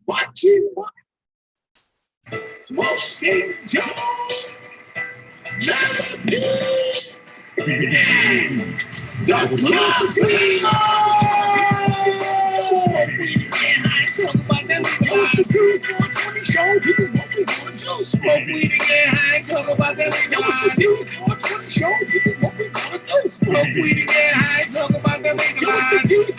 Watching Smoking Joe. The club people. Talk about that. The 420 show. People, what we gonna do? Smoke weed and get high. Talk about that. The 420 show. People, what we gonna do? Smoke weed and get high. Talk about that. The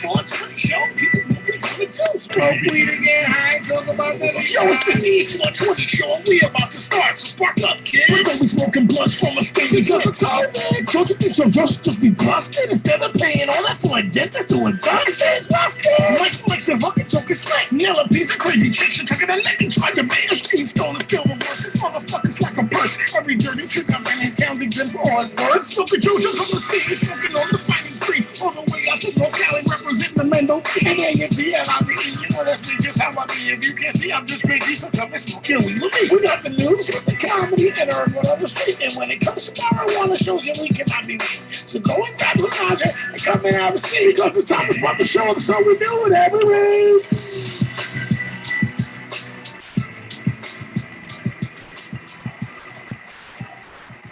420 show. People, what we gonna do? Smoke weed and get high. Talk about that. Yo, it's the TheD420 show. We about to start. So spark up, kid. We're gonna be smoking blunts from a state because of COVID. Don't you think your drugs just be busted instead of paying all that for a dentist doing drugs? It's busted. Mike likes a fucking choking smack. Nail a piece of crazy chick. You're taking a leg and trying to make a Steve Stone and feel the worst. This motherfucker's like a purse. Every dirty trick I'm in his town thinks him for all his words. Smoking Jojo from the city, smoking on the fighting street. All the way out to North Cali, representing the Mendo. And AMTLIDE. You know that's me just how I be. If you can't see, I'm just crazy. So come and smoke your weed with me. We got the news with the comedy and urban on the street. And when it comes to marijuana shows, you we cannot be weak. So go and grab some nausea and come and have a seat. Because it's time to start the show, so we do it every week.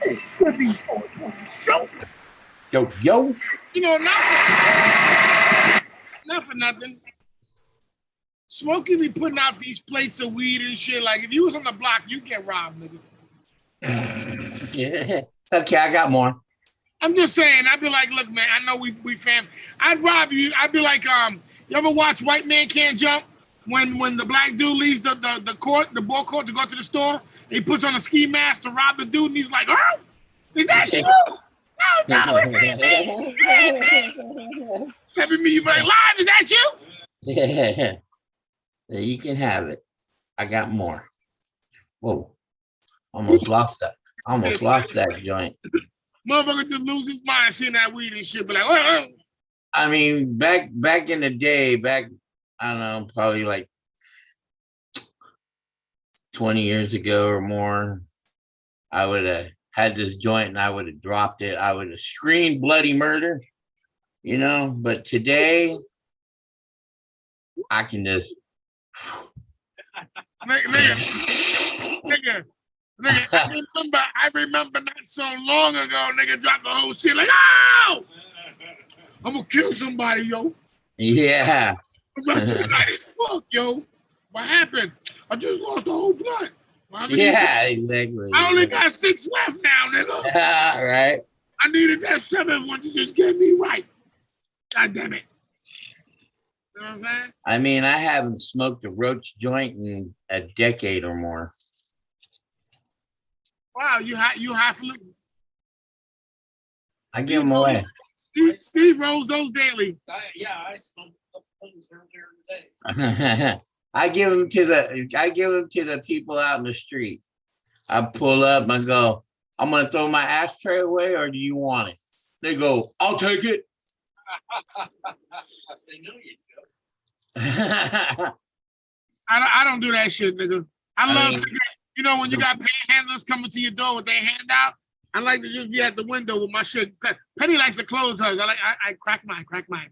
It's the TheD420 Show. Yo. You know, not for nothing. Smokey be putting out these plates of weed and shit. Like, if you was on the block, you get robbed, nigga. Yeah. It's okay, I got more. I'm just saying, I'd be like, look, man, I know we fam. I'd rob you. I'd be like, you ever watch White Man Can't Jump? When the black dude leaves the ball court to go to the store, he puts on a ski mask to rob the dude, and he's like, oh, is that you? No, it's me. Having me like, live, is that you? Yeah. You can have it. I got more. Whoa. Almost lost that joint. Motherfucker just lose his mind seeing that weed and shit. But like, oh. I mean, back in the day, I don't know, probably like 20 years ago or more, I would have had this joint and I would have dropped it. I would have screamed bloody murder, you know. But today, I can just. Nigga, I remember not so long ago, nigga dropped the whole shit like, oh, I'm gonna kill somebody, yo. Yeah. The rest of the night is fuck, yo. What happened? I just lost the whole blunt. Well, yeah, exactly. I only got 6 left now, nigga. Right. I needed that 7th one to just get me right. God damn it. You know what I'm saying? I mean, I haven't smoked a roach joint in a decade or more. Wow, you have to look. I give them away. Steve rolls those daily. Yeah, I smoked a couple things earlier today. I give them to the people out in the street. I pull up and go, I'm gonna throw my ashtray away, or do you want it? They go, I'll take it. They know you do. I don't do that shit, nigga. I love, you know, when you got panhandlers coming to your door with their hand out, I like to just be at the window with my shit. Penny likes to close hers. I crack mine. Crack mine,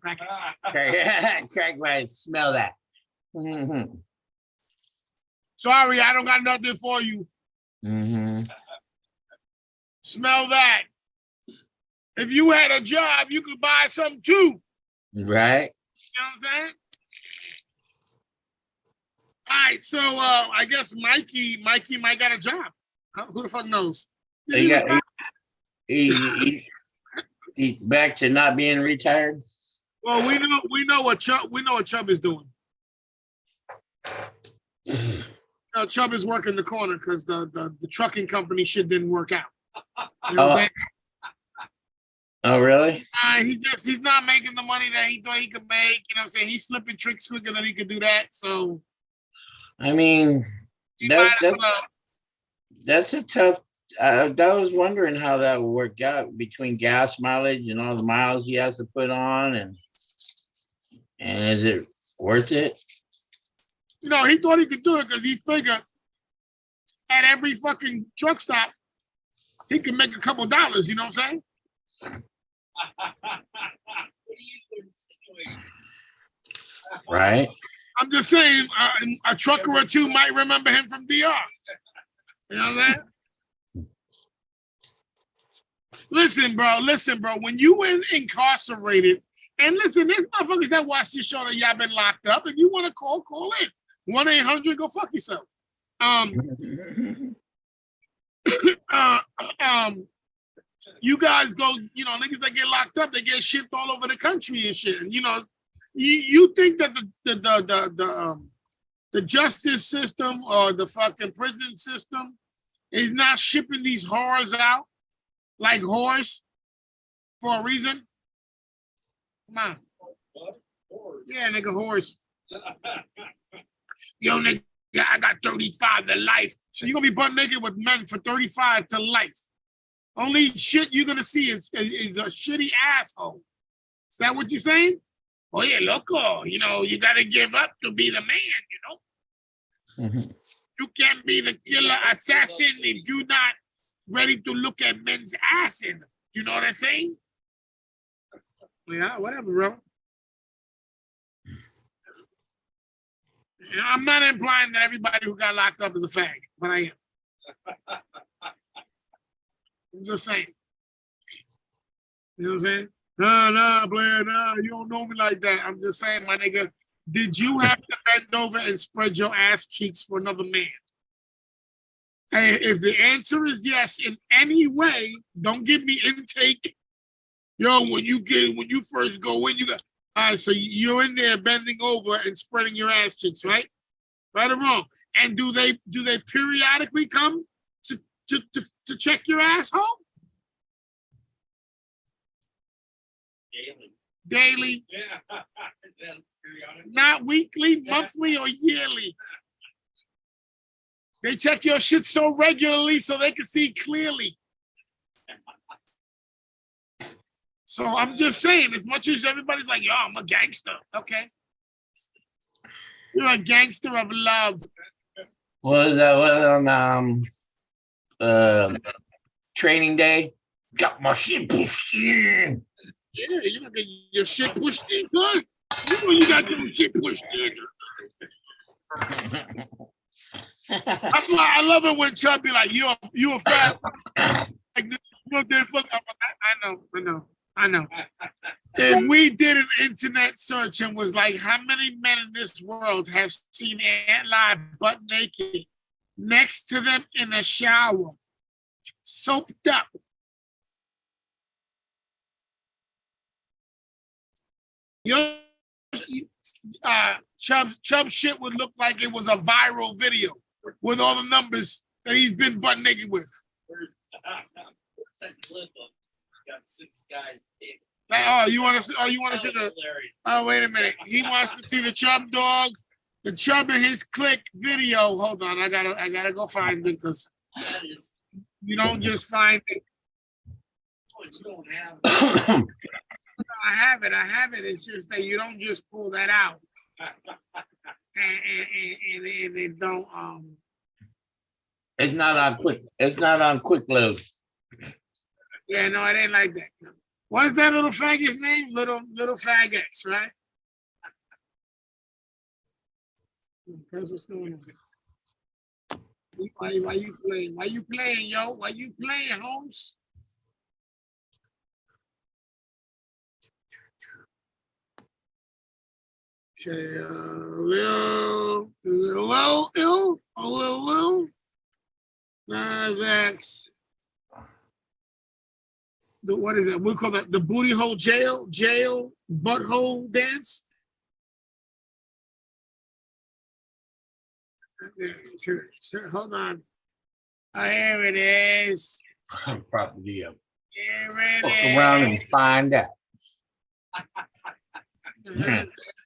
smell that. Mm-hmm. Sorry, I don't got nothing for you. Mm-hmm. Smell that. If you had a job, you could buy something too. Right. You know what I'm saying? All right, so I guess Mikey might got a job. Who the fuck knows? He back to not being retired. Well, we know what Chubb is doing. Chubb is working the corner because the trucking company shit didn't work out. You know what I'm saying? Oh, really? He's not making the money that he thought he could make. You know what I'm saying? He's flipping tricks quicker than he could do that. So, I mean, that's a tough. I was wondering how that would work out between gas mileage and all the miles he has to put on, and is it worth it? You know, he thought he could do it because he figured at every fucking truck stop he could make a couple dollars. You know what I'm saying? Right. I'm just saying, a trucker or two might remember him from DR. You know that? Listen, bro. When you were incarcerated, and listen, there's motherfuckers that watch this show that y'all been locked up. If you want to call in. 1-800, go fuck yourself. You guys go, niggas that get locked up, they get shipped all over the country and shit. And you think that the justice system or the fucking prison system is not shipping these whores out like whores for a reason? Come on. Yeah, nigga, whores. Yo, nigga, I got 35 to life. So you're gonna be butt naked with men for 35 to life. Only shit you're gonna see is a shitty asshole. Is that what you're saying? Oh yeah, loco. You gotta give up to be the man, You can't be the killer assassin if you're not ready to look at men's ass in them. You know what I'm saying? Yeah, whatever, bro. I'm not implying that everybody who got locked up is a fag, but I am. I'm just saying. You know what I'm saying? Nah, Blair, nah, you don't know me like that. I'm just saying, my nigga, did you have to bend over and spread your ass cheeks for another man? Hey, if the answer is yes in any way, don't give me intake. Yo, when you first go in, you got, all right, so you're in there bending over and spreading your ass cheeks, right? Right or wrong? And do they periodically come to check your asshole? Daily. Yeah. Not weekly, monthly, or yearly. They check your shit so regularly so they can see clearly. So I'm just saying, as much as everybody's like, yo, I'm a gangster. Okay. You're a gangster of love. What is that? What on training day? Got my shit pushed in. Yeah, you don't get your shit pushed in, good. You got your shit pushed in. That's why I love it when Chubb be like, you a fat. Like, I know. If we did an internet search and was like, how many men in this world have seen Ant Live butt naked next to them in a shower, soaped up? Chubb's shit would look like it was a viral video with all the numbers that he's been butt naked with. Got 6 guys. Oh, you want to see? Oh, you want to see the? Oh, wait a minute. He wants to see the Chubb dog, the Chubb and his clique video. Hold on, I gotta go find it because you don't just find it. You don't have it. I have it. It's just that you don't just pull that out, and it don't. It's not on quick. It's not on quick load. Yeah, no, it ain't like that. No. What's that little faggot's name? Little faggots, right? That's what's going on. Why you playing? Why you playing, yo? Why you playing, Holmes? Okay, a little. X. What is it? We call that the booty hole jail butthole dance. Hold on. Oh, here it is. Probably up. Here it Walk is. around and find out.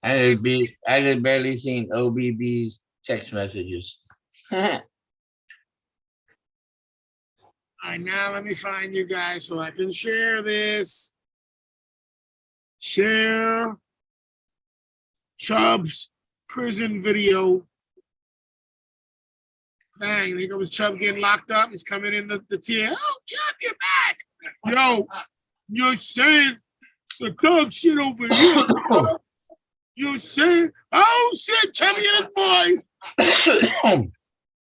I just barely seen OBB's text messages. All right, now let me find you guys so I can share this. Share Chubb's prison video. Bang, there goes Chubb getting locked up. He's coming in the tier. Oh, Chubb, you're back. Yo, you're saying the dog shit over here. You see? Oh shit, Chubby and his boys.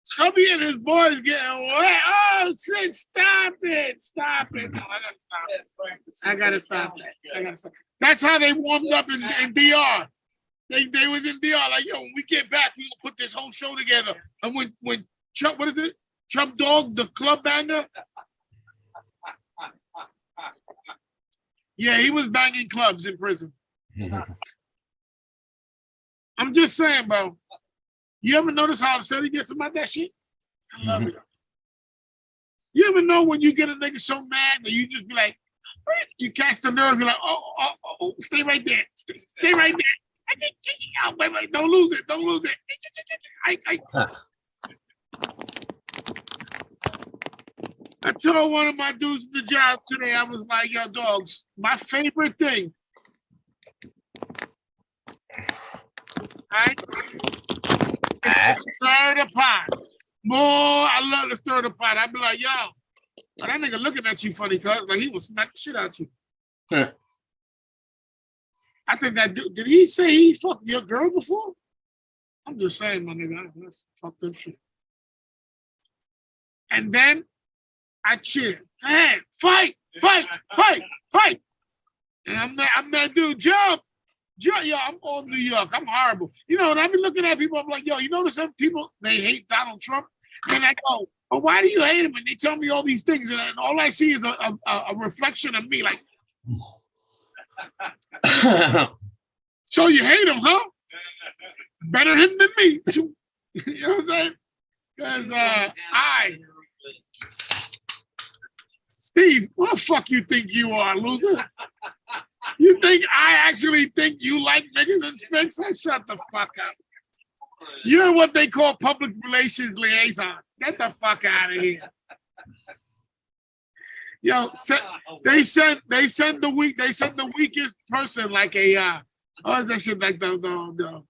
Chubby and his boys getting wet. Oh shit, stop it. Stop it. No, I gotta stop that. I gotta stop. That's how they warmed up in DR. They was in DR, like, yo, when we get back, we gonna put this whole show together. And when Chub, what is it? Chub Dog, the club banger. Yeah, he was banging clubs in prison. I'm just saying, bro. You ever notice how upset he gets about that shit? I love it. You ever know when you get a nigga so mad that you just be like, you catch the nerve, you're like, oh, stay right there. Stay right there. Oh, wait, don't lose it. Don't lose it. I told one of my dudes at the job today, I was like, yo, dogs, my favorite thing. Right? Stir the pot. Boy, I love to stir the pot. I'd be like, yo, that nigga looking at you funny, cuz like he will smack the shit out you. Huh. I think that dude, did he say he fucked your girl before? I'm just saying, my nigga, that's fucked up shit. And then I cheer. Hey, fight. And I'm that dude, jump. Yo, I'm all New York. I'm horrible. You know, and I be looking at people, I'm like, yo, you notice some people, they hate Donald Trump? And I go, well, why do you hate him? And they tell me all these things, and all I see is a reflection of me, like, so you hate him, huh? Better him than me. You know what I'm saying? Because Steve, what the fuck you think you are, loser? You think I actually think you like niggas and spics? Shut the fuck up. You're what they call public relations liaison. Get the fuck out of here. Yo, they send the weakest person like a oh, that shit, like the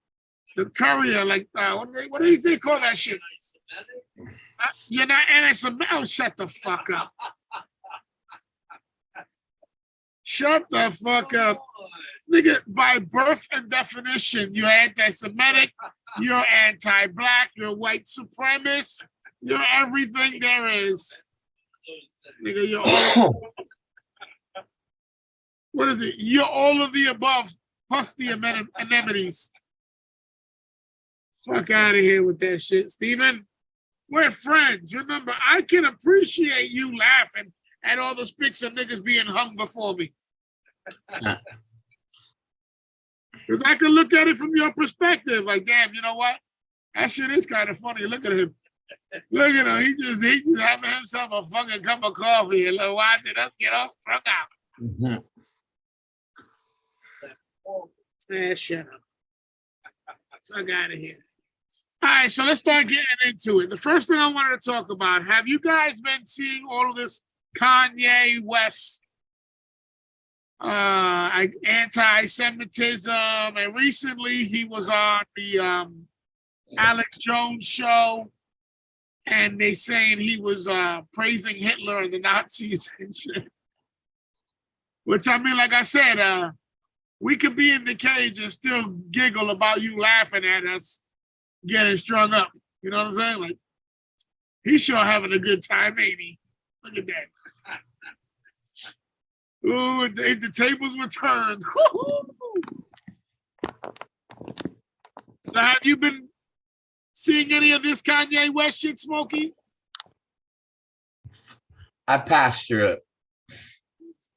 courier, like what do they call that shit? You're not anti-Semitic. Oh, shut the fuck up. Shut the fuck up. Nigga, by birth and definition, you're anti-Semitic, you're anti-black, you're white supremacist, you're everything there is. Nigga, you're all what is it? You're all of the above, plus the amenities. Fuck out of here with that shit, Steven. We're friends. Remember, I can appreciate you laughing at all the spics of niggas being hung before me. Because I can look at it from your perspective. Like, damn, you know what? That shit is kind of funny. Look at him. Look at him. He just having himself a fucking cup of coffee and watching us get all sprung out. Shut up. Fuck out of here. All right, so let's start getting into it. The first thing I wanted to talk about, have you guys been seeing all of this Kanye West anti-Semitism? And recently he was on the Alex Jones show, and they saying he was praising Hitler and the Nazis and shit. Which, I mean, like I said, we could be in the cage and still giggle about you laughing at us getting strung up. You know what I'm saying? Like, he's sure having a good time, ain't he? Look at that. Ooh, the tables were turned. So have you been seeing any of this Kanye West shit, Smokey? I passed through it.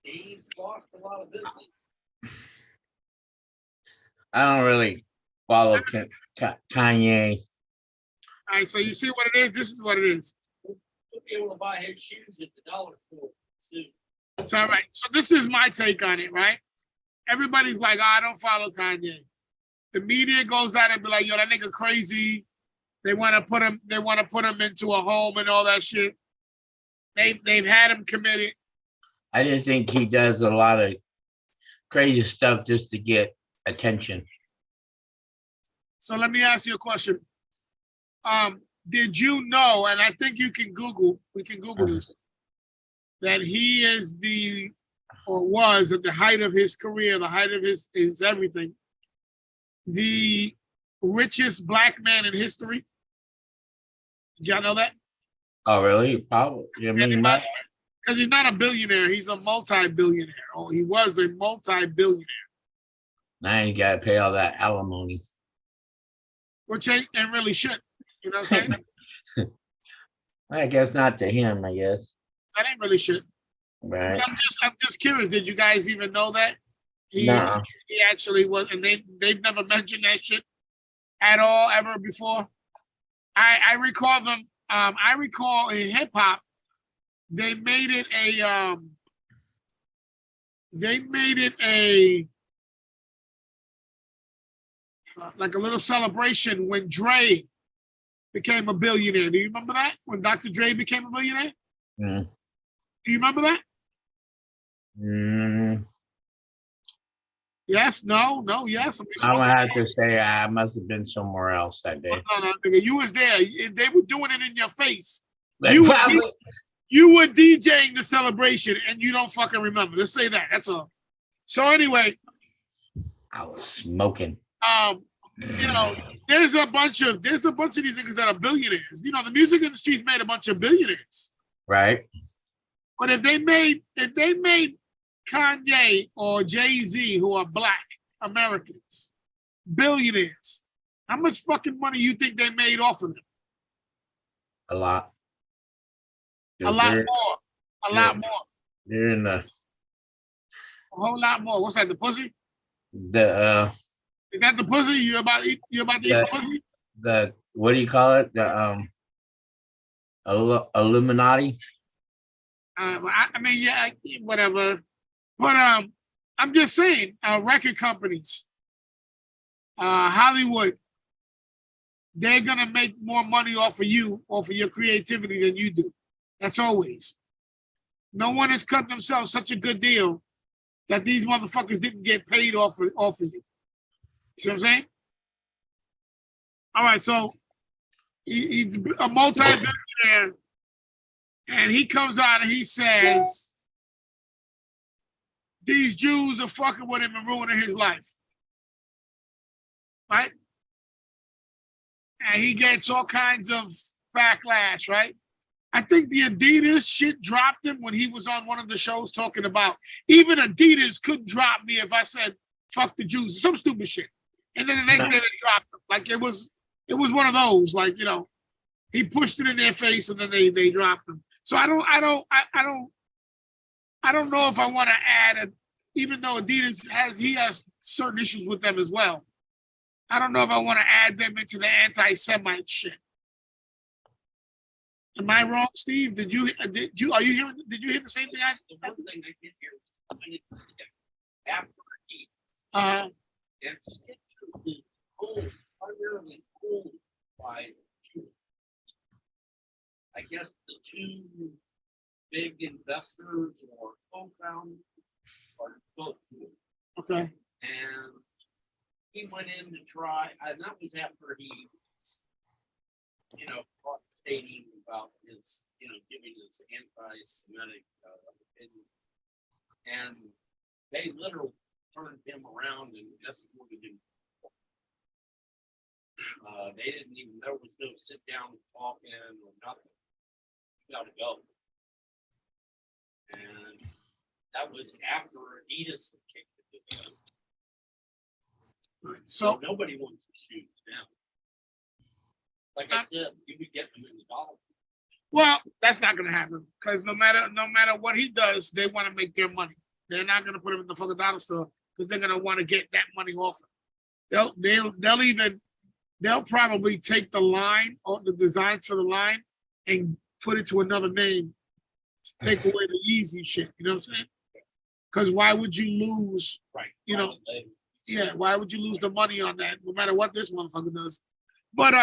He's lost a lot of business. I don't really follow Kanye. All right, so you see what it is? This is what it is. You'll be able to buy his shoes at the dollar store soon. It's all right. So this is my take on it, right? Everybody's like, oh, I don't follow Kanye. The media goes out and be like, yo, that nigga crazy. They want to put him into a home and all that shit. They've had him committed. I just think he does a lot of crazy stuff just to get attention. So let me ask you a question. Did you know, and I think we can Google this, that he is the or was at the height of his career, the height of his everything, the richest black man in history. Did y'all know that? Oh, really? Probably. I mean, Because he's not a billionaire, he's a multi-billionaire. Oh, he was a multi-billionaire. now you got to pay all that alimony. Which ain't really shit. You know what I'm saying? I guess not to him, I guess. That ain't really shit. Right. I'm just curious. Did you guys even know that? He actually was, and they've never mentioned that shit at all ever before. I recall them. I recall in hip hop, they made it a like a little celebration when Dre became a billionaire. Do you remember that? When Dr. Dre became a billionaire? Mm. Do you remember that? Mm. Yes, no, yes. I'm gonna have to say I must have been somewhere else that day. No, nigga, you was there. They were doing it in your face. Like, You were DJing the celebration and you don't fucking remember. Let's say that. That's all. So anyway, I was smoking. You know, there's a bunch of these niggas that are billionaires. You know, the music industry's made a bunch of billionaires. Right. But if they made Kanye or Jay-Z, who are black Americans, billionaires, how much fucking money you think they made off of them? A lot. A lot more. A lot more. You're in a whole lot more. What's that? The pussy? Is that the pussy? You about to eat the pussy? The what do you call it? The Illuminati. I mean, yeah, whatever. But I'm just saying, record companies, Hollywood, they're gonna make more money off of you, off of your creativity than you do. That's always. No one has cut themselves such a good deal that these motherfuckers didn't get paid off of you. You see what I'm saying? All right, so he's a multi-billionaire, and he comes out and he says, these Jews are fucking with him and ruining his life. Right? And he gets all kinds of backlash, right? I think the Adidas shit dropped him when he was on one of the shows talking about even Adidas couldn't drop me if I said fuck the Jews, some stupid shit. And then the next day they dropped him. Like it was one of those, like, you know, he pushed it in their face and then they dropped him. So I don't know if I want to add even though Adidas has certain issues with them as well. I don't know if I want to add them into the anti-Semite shit. Am I wrong, Steve? Did you hear the same thing? The one thing I did hear was after heat. And Stitcher is owned, primarily owned by Jews. I guess the two big investors or co-founders are both Jews. Okay. And he went in to try, and that was after he, you know, stating about his, you know, giving his anti-Semitic opinion. And they literally turned him around and escorted him. They didn't even, there was no sit down and talking or nothing. You gotta go. And that was after Adidas kicked it to him. So nobody wants to shoot now. Like I said, you would get them in the dollar. Well, that's not going to happen because no matter what he does, they want to make their money. They're not going to put him in the fucking dollar store because they're going to want to get that money off him. They'll probably take the line or the designs for the line and put it to another name to take away the Yeezy shit. You know what I'm saying? Because why would you lose? Right. You know. Yeah. Why would you lose the money on that? No matter what this motherfucker does. But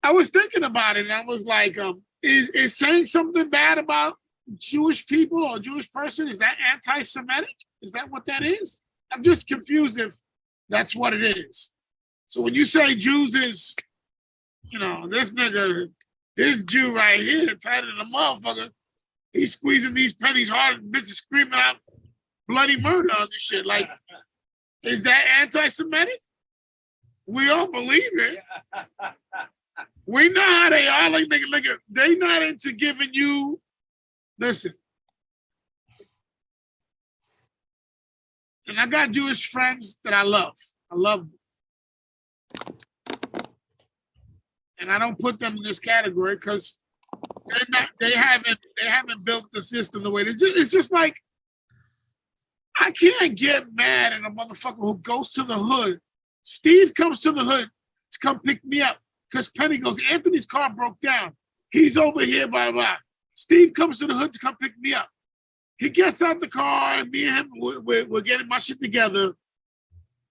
I was thinking about it, and I was like, is saying something bad about Jewish people or Jewish person, is that anti-Semitic? Is that what that is? I'm just confused if that's what it is. So when you say Jews is, you know, this Jew right here, tighter than a motherfucker, He's squeezing these pennies hard and bitches screaming out bloody murder on this shit. Like, is that anti-Semitic? We all believe it. We know how they are. Like, nigga, they not into giving you, listen. And I got Jewish friends that I love. I love them. And I don't put them in this category because they haven't built the system the way it's just like, I can't get mad at a motherfucker who goes to the hood. Steve comes to the hood to come pick me up because Penny goes, Anthony's car broke down. He's over here, blah, blah, blah. Steve comes to the hood to come pick me up. He gets out the car and me and him, we're getting my shit together.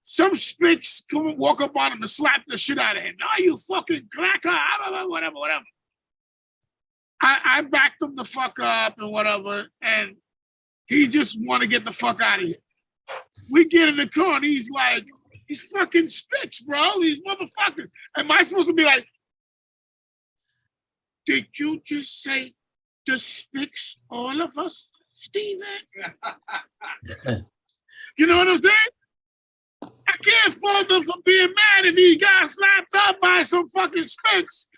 Some spicks come and walk up on him and slap the shit out of him. Oh, you fucking cracker, whatever. I backed him the fuck up and whatever, and he just want to get the fuck out of here. We get in the car and he's like, these fucking spicks, bro, these motherfuckers. Am I supposed to be like, did you just say the spicks, all of us, Steven? You know what I'm saying? I can't fault him for being mad if he got slapped up by some fucking spicks.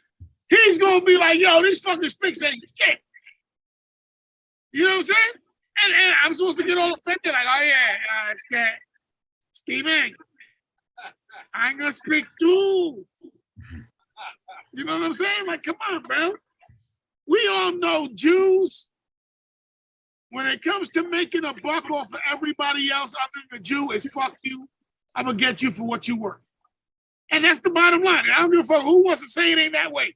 He's gonna be like, yo, these fucking spicks ain't shit. You know what I'm saying? And I'm supposed to get all offended, like, oh yeah, it's that. Steven, I ain't gonna speak too. You know what I'm saying? Like, come on, bro. We all know Jews, when it comes to making a buck off of everybody else other than the Jew, is fuck you. I'm gonna get you for what you worth. And that's the bottom line. And I don't give a fuck who wants to say it ain't that way.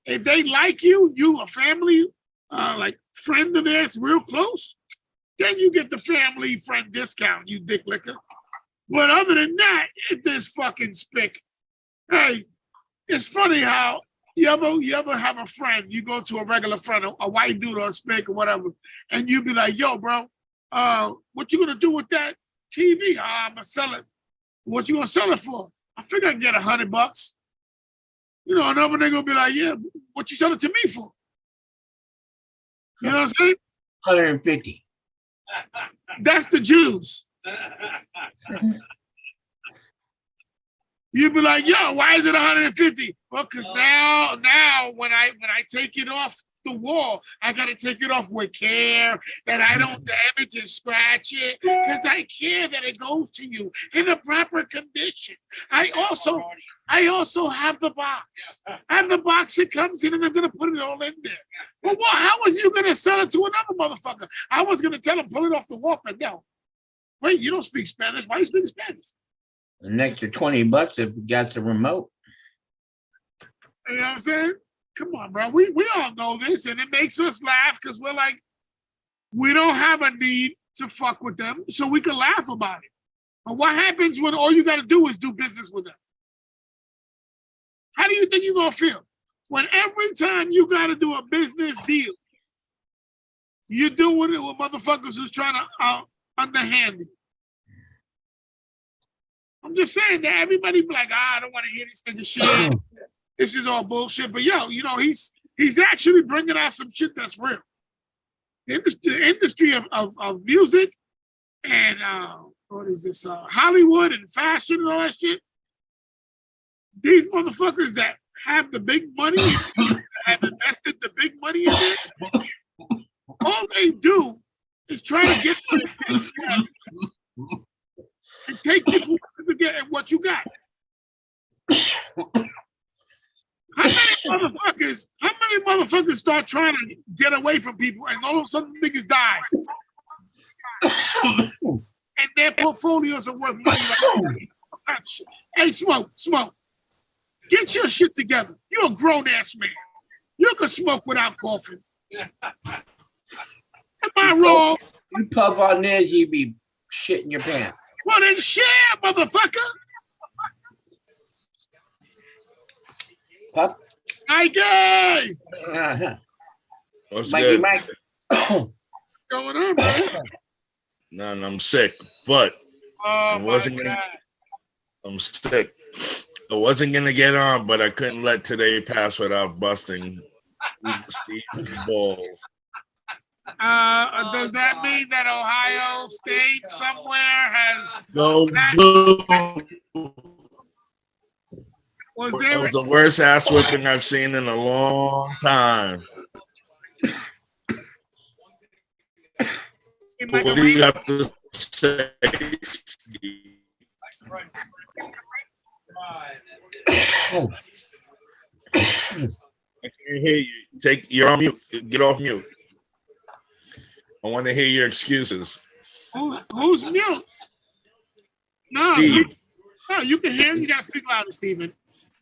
If they like you, you a family, like friend of theirs real close, then you get the family friend discount, you dick licker. But other than that, this fucking spick. Hey, it's funny how you ever have a friend, you go to a regular friend, a white dude or a spick or whatever, and you be like, yo, bro, what you gonna do with that TV? I'm gonna sell it. What you gonna sell it for? I figure I can get $100. You know, another nigga will be like, yeah, what you sell it to me for? You know what I'm saying? 150. That's the Jews. You'd be like, yo, why is it 150? Well, because now when I take it off the wall, I gotta take it off with care, that I don't damage and scratch it, because I care that it goes to you in a proper condition. I also have the box. I have the box it comes in, and I'm gonna put it all in there. Well, how was you gonna sell it to another motherfucker? I was gonna tell him pull it off the wall, but no. Wait, you don't speak Spanish. Why are you speaking Spanish? An extra $20 if you got the remote. You know what I'm saying? Come on, bro. We all know this, and it makes us laugh because we're like, we don't have a need to fuck with them, so we can laugh about it. But what happens when all you got to do is do business with them? How do you think you're going to feel? When every time you got to do a business deal, you're doing it with motherfuckers who's trying to underhand you. I'm just saying that everybody be like, I don't want to hear this nigga shit. This is all bullshit. But yo, you know, he's actually bringing out some shit that's real. The industry of music and what is this? Hollywood and fashion and all that shit. These motherfuckers that have the big money, have invested the big money in it, all they do is try to get to the big stuff and take you for what you got. How many motherfuckers start trying to get away from people and all of a sudden niggas die? And their portfolios are worth money. Like, hey, Smoke. Get your shit together. You're a grown-ass man. You can smoke without coughing. Am I wrong? You puff on this, you be shitting your pants. Well, then share, motherfucker. Puff. Mikey! What's Mikey, good? Mike. What's going on, man? None, I'm sick, but Oh, I wasn't my gonna. God. I'm sick. I wasn't gonna get on, but I couldn't let today pass without busting Steve balls. Does that mean that Ohio State somewhere has Go blue. was That there? was the worst ass whipping I've seen in a long time. Like What do you have to say, Steve? I can't hear you. You're on mute. Get off mute. I want to hear your excuses. Who's mute? No, Steve. no, you can hear him. You gotta speak louder, Steven.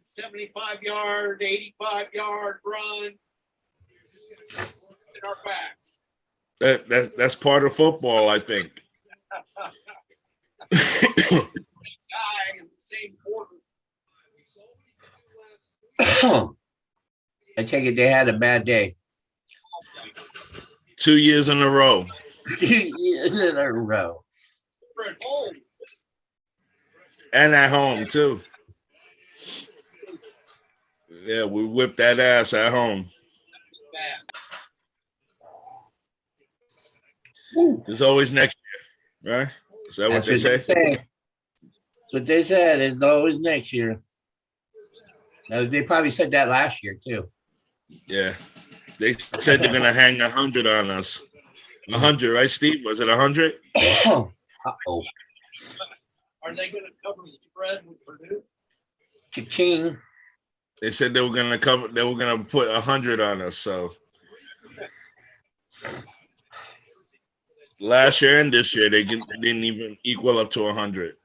75-yard, 85-yard run in our backs. That's part of football, I think. Guy in the same quarter. I take it they had a bad day. 2 years in a row. 2 years in a row. We're at home. And at home, too. Yeah, we whipped that ass at home. It's always next year, right? Is that what they say? That's what they said. It's always next year. Now, they probably said that last year, too. Yeah. They said they're going to hang 100 on us. 100, right, Steve? Was it 100? Uh-oh. Are they going to cover the spread with Purdue? Cha-ching. They said they were going to put 100 on us, so. Last year and this year, they didn't even equal up to 100.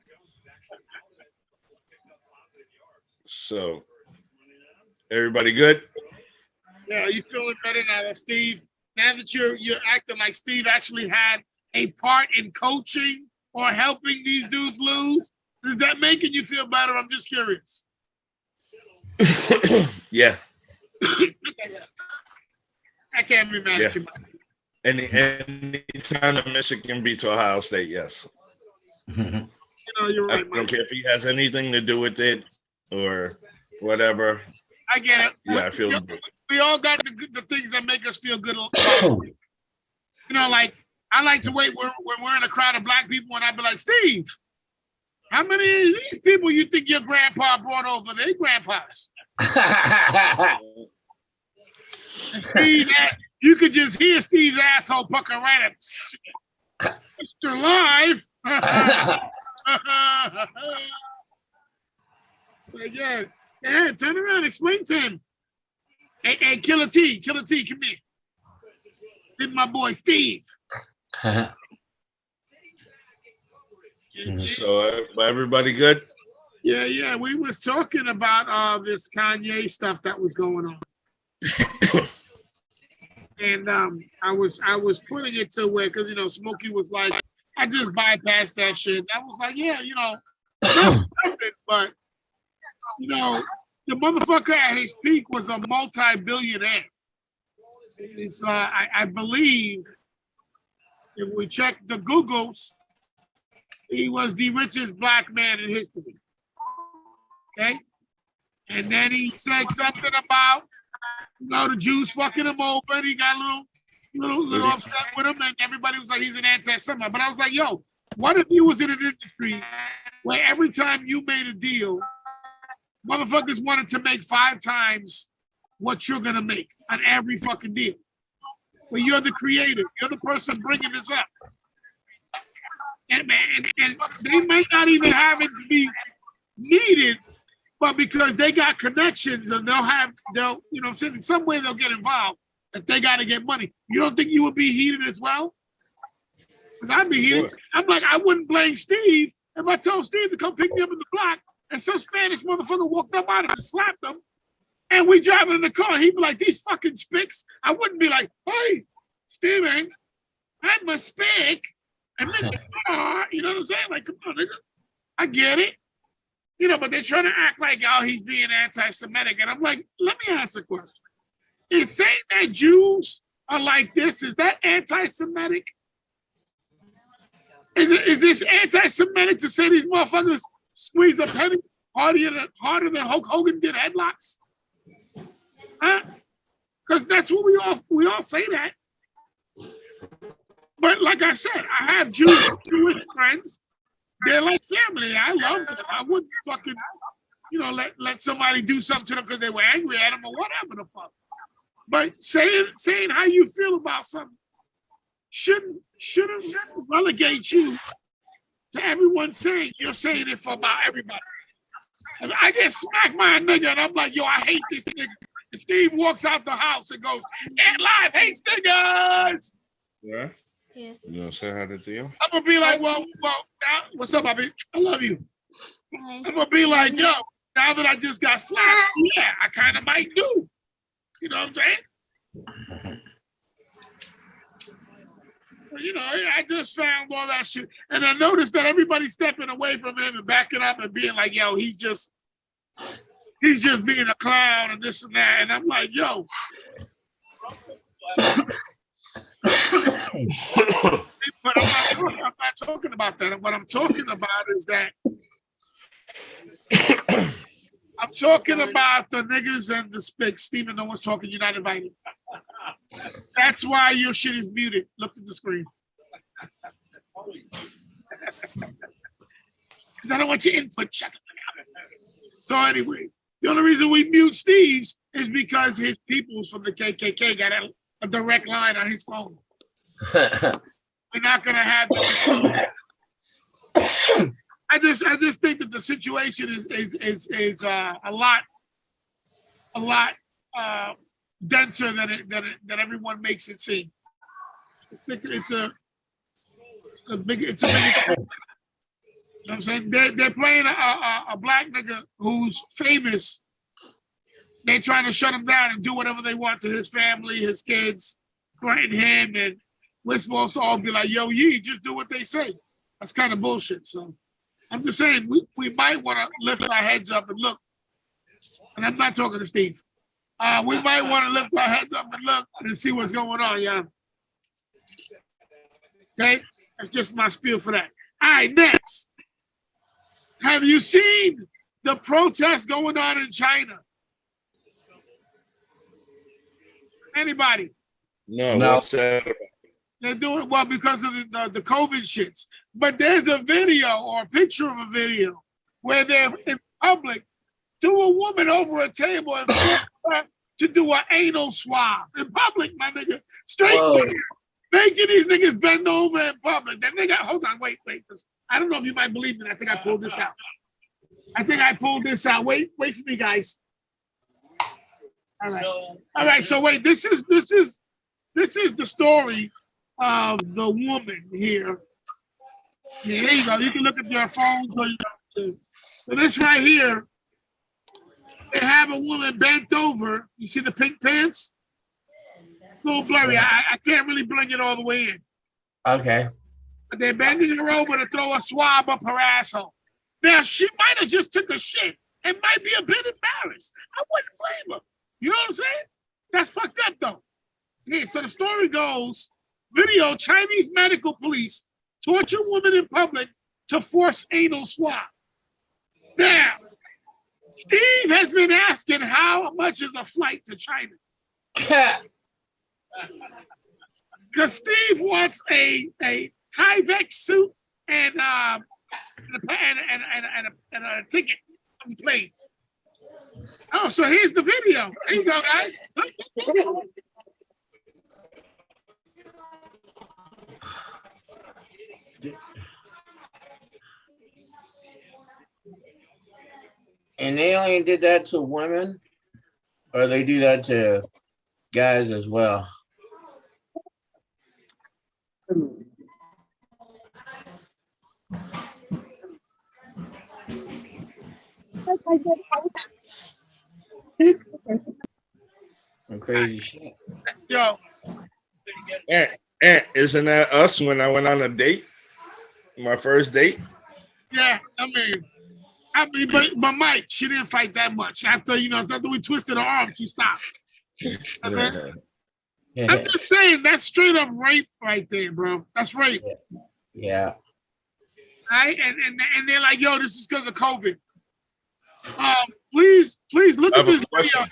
So, everybody good? Yeah, are you feeling better now that Steve? Now that you're acting like Steve actually had a part in coaching or helping these dudes lose, is that making you feel better? I'm just curious. Yeah. I can't be mad at you. Any time that Michigan beats Ohio State, yes. You know, you're I right, don't Mike. care if he has anything to do with it or whatever. I get it. Yeah, I feel good. We all got the things that make us feel good. You know, like I like to wait when we're in a crowd of black people and I'd be like, Steve, how many of these people you think your grandpa brought over? They grandpas. And Steve, you could just hear Steve's asshole pucker right at Mr. Live. Again, yeah, turn around, explain to him. Hey, Killer T, come here. This is my boy Steve. So, everybody good? Yeah. We was talking about this Kanye stuff that was going on, and I was putting it to where because Smokey was like, I just bypassed that shit. I was like, yeah, not perfect, but the motherfucker at his peak was a multi-billionaire. It's I believe if we check the Googles, he was the richest black man in history. Okay? And then he said something about, the Jews fucking him over, and he got a little upset with him, and everybody was like, he's an anti-Semite. But I was like, yo, what if you was in an industry where every time you made a deal, motherfuckers wanted to make 5 times what you're gonna make on every fucking deal? Well, you're the creator, you're the person bringing this up. And they might not even have it to be needed, but because they got connections and they'll in some way they'll get involved if they got to get money. You don't think you would be heated as well? Because I'd be heated. I'm like, I wouldn't blame Steve if I told Steve to come pick me up in the block and some Spanish motherfucker walked up on him and slapped him, and we driving in the car. He'd be like, these fucking spicks. I wouldn't be like, hey, Steven, I'm a spick. And then, you know what I'm saying? Like, come on, nigga. I get it. But they're trying to act like, oh, he's being anti-Semitic. And I'm like, let me ask a question. Is saying that Jews are like this, is that anti-Semitic? Is this anti-Semitic to say these motherfuckers squeeze a penny harder than Hulk Hogan did headlocks? Huh? Because that's what we all say that. But like I said, I have Jewish friends. They're like family. I love them. I wouldn't fucking, let somebody do something to them because they were angry at them or whatever the fuck. But saying how you feel about something shouldn't relegate you to everyone saying you're saying it for about everybody. If I get smacked by a nigga and I'm like, yo, I hate this nigga. And Steve walks out the house and goes, "Ant Live hates niggas." Yeah. Yeah. You gonna say hi to Theo? I'm gonna be like, well, now, what's up, baby? I love you. I'm gonna be like, yo, now that I just got slapped, yeah, I kind of might do. You know what I'm saying? I just found all that shit. And I noticed that everybody's stepping away from him and backing up and being like, yo, he's just being a clown and this and that. And I'm like, yo. But I'm not talking about that. What I'm talking about is that I'm talking about the niggas and the spics. Steven, no one's talking. You're not invited. That's why your shit is muted. Look at the screen. Because I don't want your input. Shut the fuck up. So anyway, the only reason we mute Steve's is because his peoples from the KKK got a direct line on his phone. We're not gonna have that. I just think that the situation is a lot denser than everyone makes it seem. I think it's a big. You know what I'm saying? They're playing a black nigga who's famous. They're trying to shut him down and do whatever they want to his family, his kids, threaten him, and we're supposed to all be like, yo, just do what they say. That's kind of bullshit. So I'm just saying we might want to lift our heads up and look. And I'm not talking to Steve. We might want to lift our heads up and look and see what's going on, yeah. Okay? That's just my spiel for that. All right, next. Have you seen the protests going on in China? Anybody? No. What's that? They're doing well because of the COVID shits. But there's a video or a picture of a video where they're in public, do a woman over a table and force her to do an anal swab in public, my nigga. Straight making these niggas bend over in public. That nigga, hold on, wait. I don't know if you might believe me. I think I pulled this out. Wait for me, guys. All right. So wait, this is the story of the woman here. Yeah, there you go. You can look at your phone. So this right here, they have a woman bent over. You see the pink pants? It's a little blurry. I can't really bring it all the way in. Okay. But they're bending her over to throw a swab up her asshole. Now, she might have just took a shit and might be a bit embarrassed. I wouldn't blame her. You know what I'm saying? That's fucked up, though. Yeah, so the story goes, video, Chinese medical police torture woman in public to force anal swab. Now, Steve has been asking how much is a flight to China. Because Steve wants a Tyvek suit and a ticket on the plane. Oh, so here's the video. There you go, guys. And they only did that to women, or they do that to guys as well? Some crazy shit. Yo. Isn't that us when I went on a date? My first date? Yeah, I mean, but Mike, she didn't fight that much. After we twisted her arm, she stopped. Okay? I'm just saying, that's straight up rape right there, bro. That's rape. Yeah. Right? And they're like, yo, this is because of COVID. Please look at this video.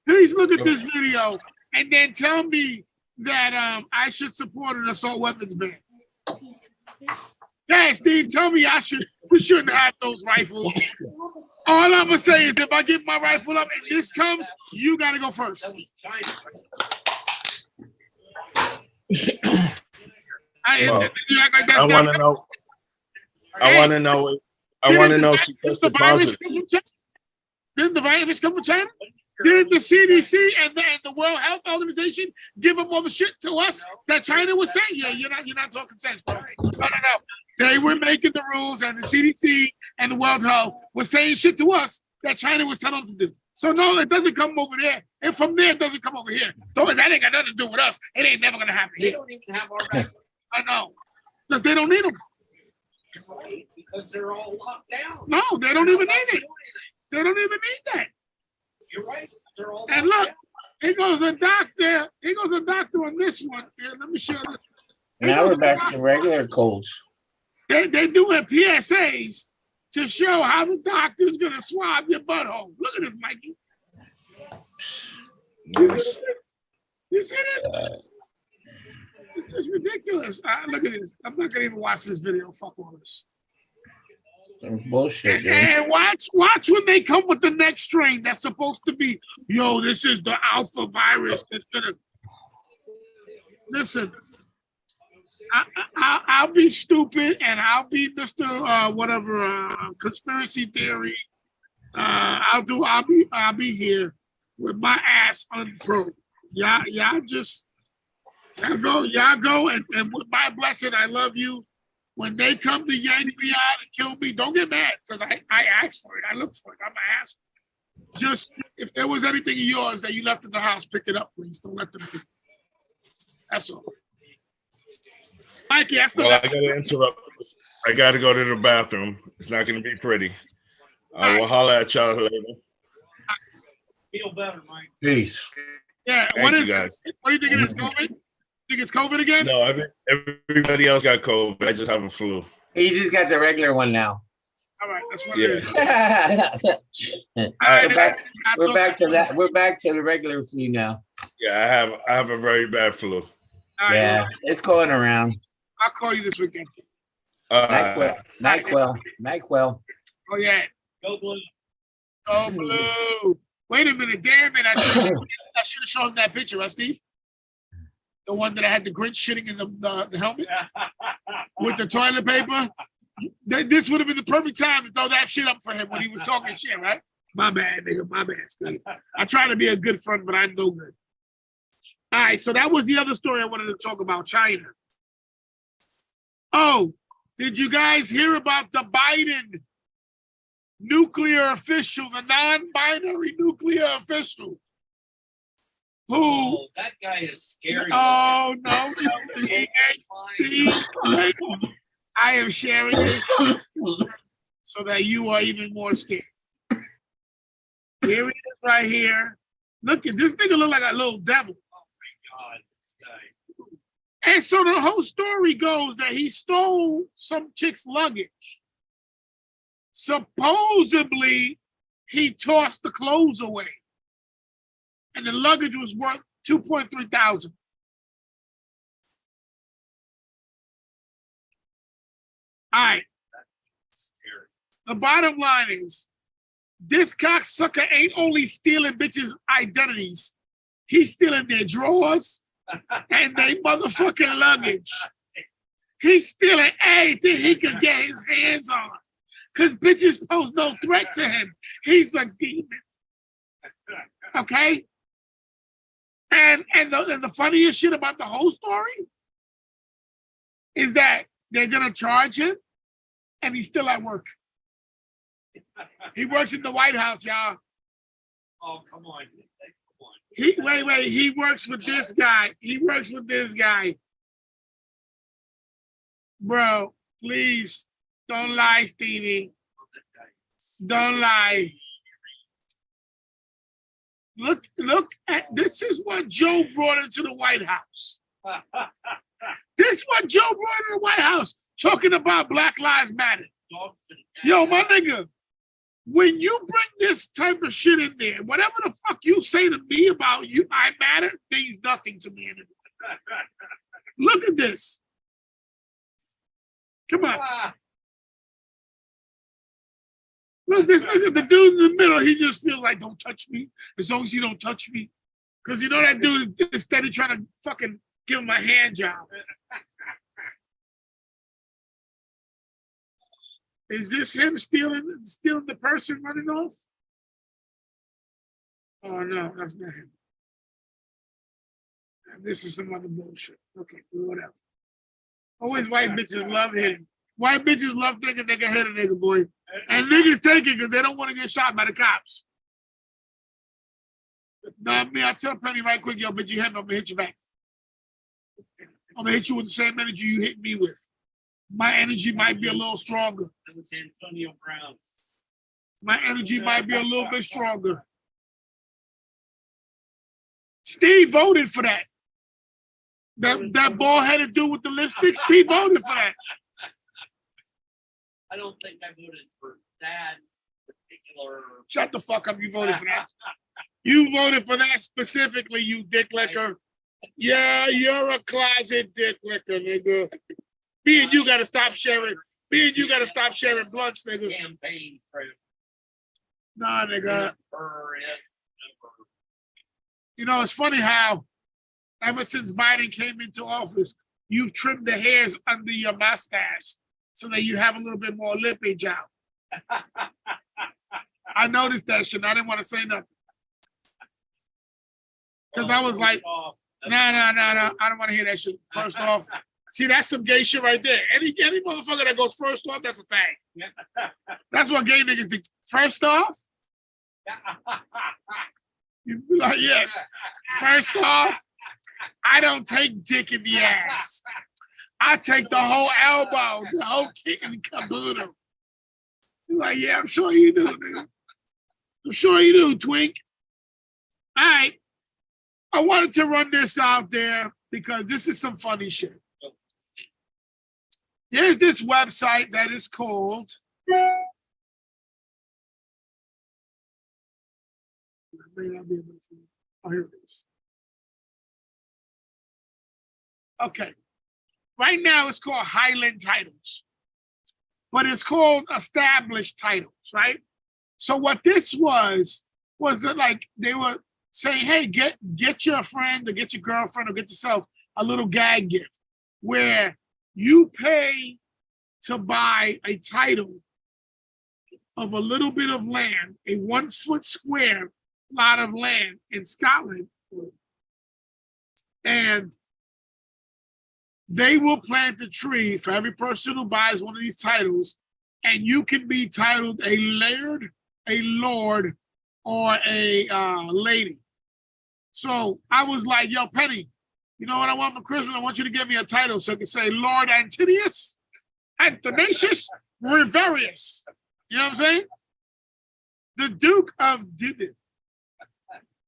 Please look at this video and then tell me that I should support an assault weapons ban. Yeah, Steve, tell me we shouldn't have those rifles. All I'm gonna say is if I get my rifle up and this comes, you gotta go first. I want to know. I want to know. I want to know if she tested positive. Didn't the virus come from China? Didn't the CDC and the World Health Organization give up all the shit to us that China was saying? Yeah, you're not talking sense, bro. No. They were making the rules, and the CDC and the World Health were saying shit to us that China was telling them to do. So no, it doesn't come over there, and from there it doesn't come over here. That ain't got nothing to do with us. It ain't never gonna happen here. They don't even have our vaccine. I know, because they don't need them. Right, because they're all locked down. No, they don't even need it. They don't even need that. You're right. They're all and look, here goes a doctor. Here goes a doctor on this one. Here, let me show you. Now we're back to regular colds. They're doing PSAs to show how the doctor's gonna swab your butthole. Look at this, Mikey. Nice. You see this? It's just ridiculous. Look at this. I'm not gonna even watch this video. Fuck all this. Some bullshit, dude. And watch when they come with the next strain that's supposed to be, yo, this is the alpha virus that's gonna. Listen, I'll be stupid and I'll be Mr. Whatever conspiracy theory. I'll be here with my ass unproved. Y'all go and with my blessing, I love you. When they come to yank me out and kill me, don't get mad because I asked for it. I looked for it. I'm gonna ask. Just if there was anything of yours that you left in the house, pick it up, please. Don't let them do it. That's all. Mikey, I gotta interrupt. I gotta go to the bathroom. It's not gonna be pretty. I will holler at y'all later. Feel better, Mike. Peace. Yeah. Thank you guys. What do you think it is, COVID? Think it's COVID again? No, everybody else got COVID. I just have a flu. He just got the regular one now. All right, that's what it is. We're back to that. We're back to the regular flu now. Yeah, I have a very bad flu. Yeah, it's going around. I'll call you this weekend. NyQuil. Oh yeah. Go blue. Go blue. Wait a minute, damn it! I should have shown that picture, right, Steve? The one that I had the Grinch shitting in the helmet with the toilet paper. This would have been the perfect time to throw that shit up for him when he was talking shit, right? My bad, nigga. My bad, Steve. I try to be a good friend, but I'm no good. All right, so that was the other story I wanted to talk about, China. Oh, did you guys hear about the Biden nuclear official, the non-binary nuclear official? Who? That guy is scary. Oh, no. Steve, I am sharing this so that you are even more scared. Here he is right here. Look at this nigga look like a little devil. Oh, my God. This guy. And so the whole story goes that he stole some chick's luggage. Supposedly, he tossed the clothes away. And the luggage was worth $2.3 thousand. All right. The bottom line is, this cocksucker ain't only stealing bitches' identities, he's stealing their drawers and their motherfucking luggage. He's stealing anything he can get his hands on. Because bitches pose no threat to him. He's a demon. Okay? And the funniest shit about the whole story is that they're gonna charge him and he's still at work. He works in the White House, y'all. Oh, come on. Wait, he works with this guy. Bro, please, don't lie, Stevie. Don't lie. Look at this is what Joe brought into the White House. This is what Joe brought into the White House, talking about Black Lives Matter. Yo, my nigga, when you bring this type of shit in there, whatever the fuck you say to me about you, I matter, means nothing to me anymore. Look at this. Come on. Look, this nigga, the dude in the middle, he just feels like, don't touch me. As long as you don't touch me. Because you know that dude is steady trying to fucking give him a hand job. Is this him stealing the person running off? Oh no, that's not him. This is some other bullshit. Okay, whatever. Always white bitches love hitting. White bitches love thinking they can hit a nigga, boy. And niggas take it because they don't want to get shot by the cops. Not me, I tell Penny right quick, yo, bitch, you hit me, I'm gonna hit you back. I'm gonna hit you with the same energy you hit me with. My energy might be a little stronger. Antonio Brown. My energy might be a little bit stronger. Steve voted for that. That bald-headed dude with the lipstick, Steve voted for that. I don't think I voted for that particular. Shut the fuck up, you voted for that. You voted for that specifically, you dick licker. Yeah, you're a closet dick licker, nigga. Me and you gotta stop sharing. Me and you gotta stop sharing blunts, nigga. Campaign for Nah, nigga. You know, it's funny how ever since Biden came into office, you've trimmed the hairs under your mustache so that you have a little bit more lippage out. I noticed that shit. I didn't want to say nothing. Because I was like, no. I don't want to hear that shit. First off, see, that's some gay shit right there. Any motherfucker that goes first off, that's a fag. That's what gay niggas think. First off? You be like, yeah. First off, I don't take dick in the ass. I take the whole elbow, the whole kick and the caboodle. You're like, yeah, I'm sure you do, nigga. I'm sure you do, twink. All right. I wanted to run this out there because this is some funny shit. There's this website that is called oh, here it is. Okay. Right now it's called Highland Titles, but it's called Established Titles, right? So what this was that like they were saying, hey, get your friend or get your girlfriend or get yourself a little gag gift where you pay to buy a title of a little bit of land, a 1 foot square plot of land in Scotland, and they will plant the tree for every person who buys one of these titles, and you can be titled a laird, a lord, or a lady. So I was like, yo, Penny, you know what I want for Christmas? I want you to give me a title so I can say Lord Antonius, Antonatius, Riverius. You know what I'm saying? The Duke of Dudin.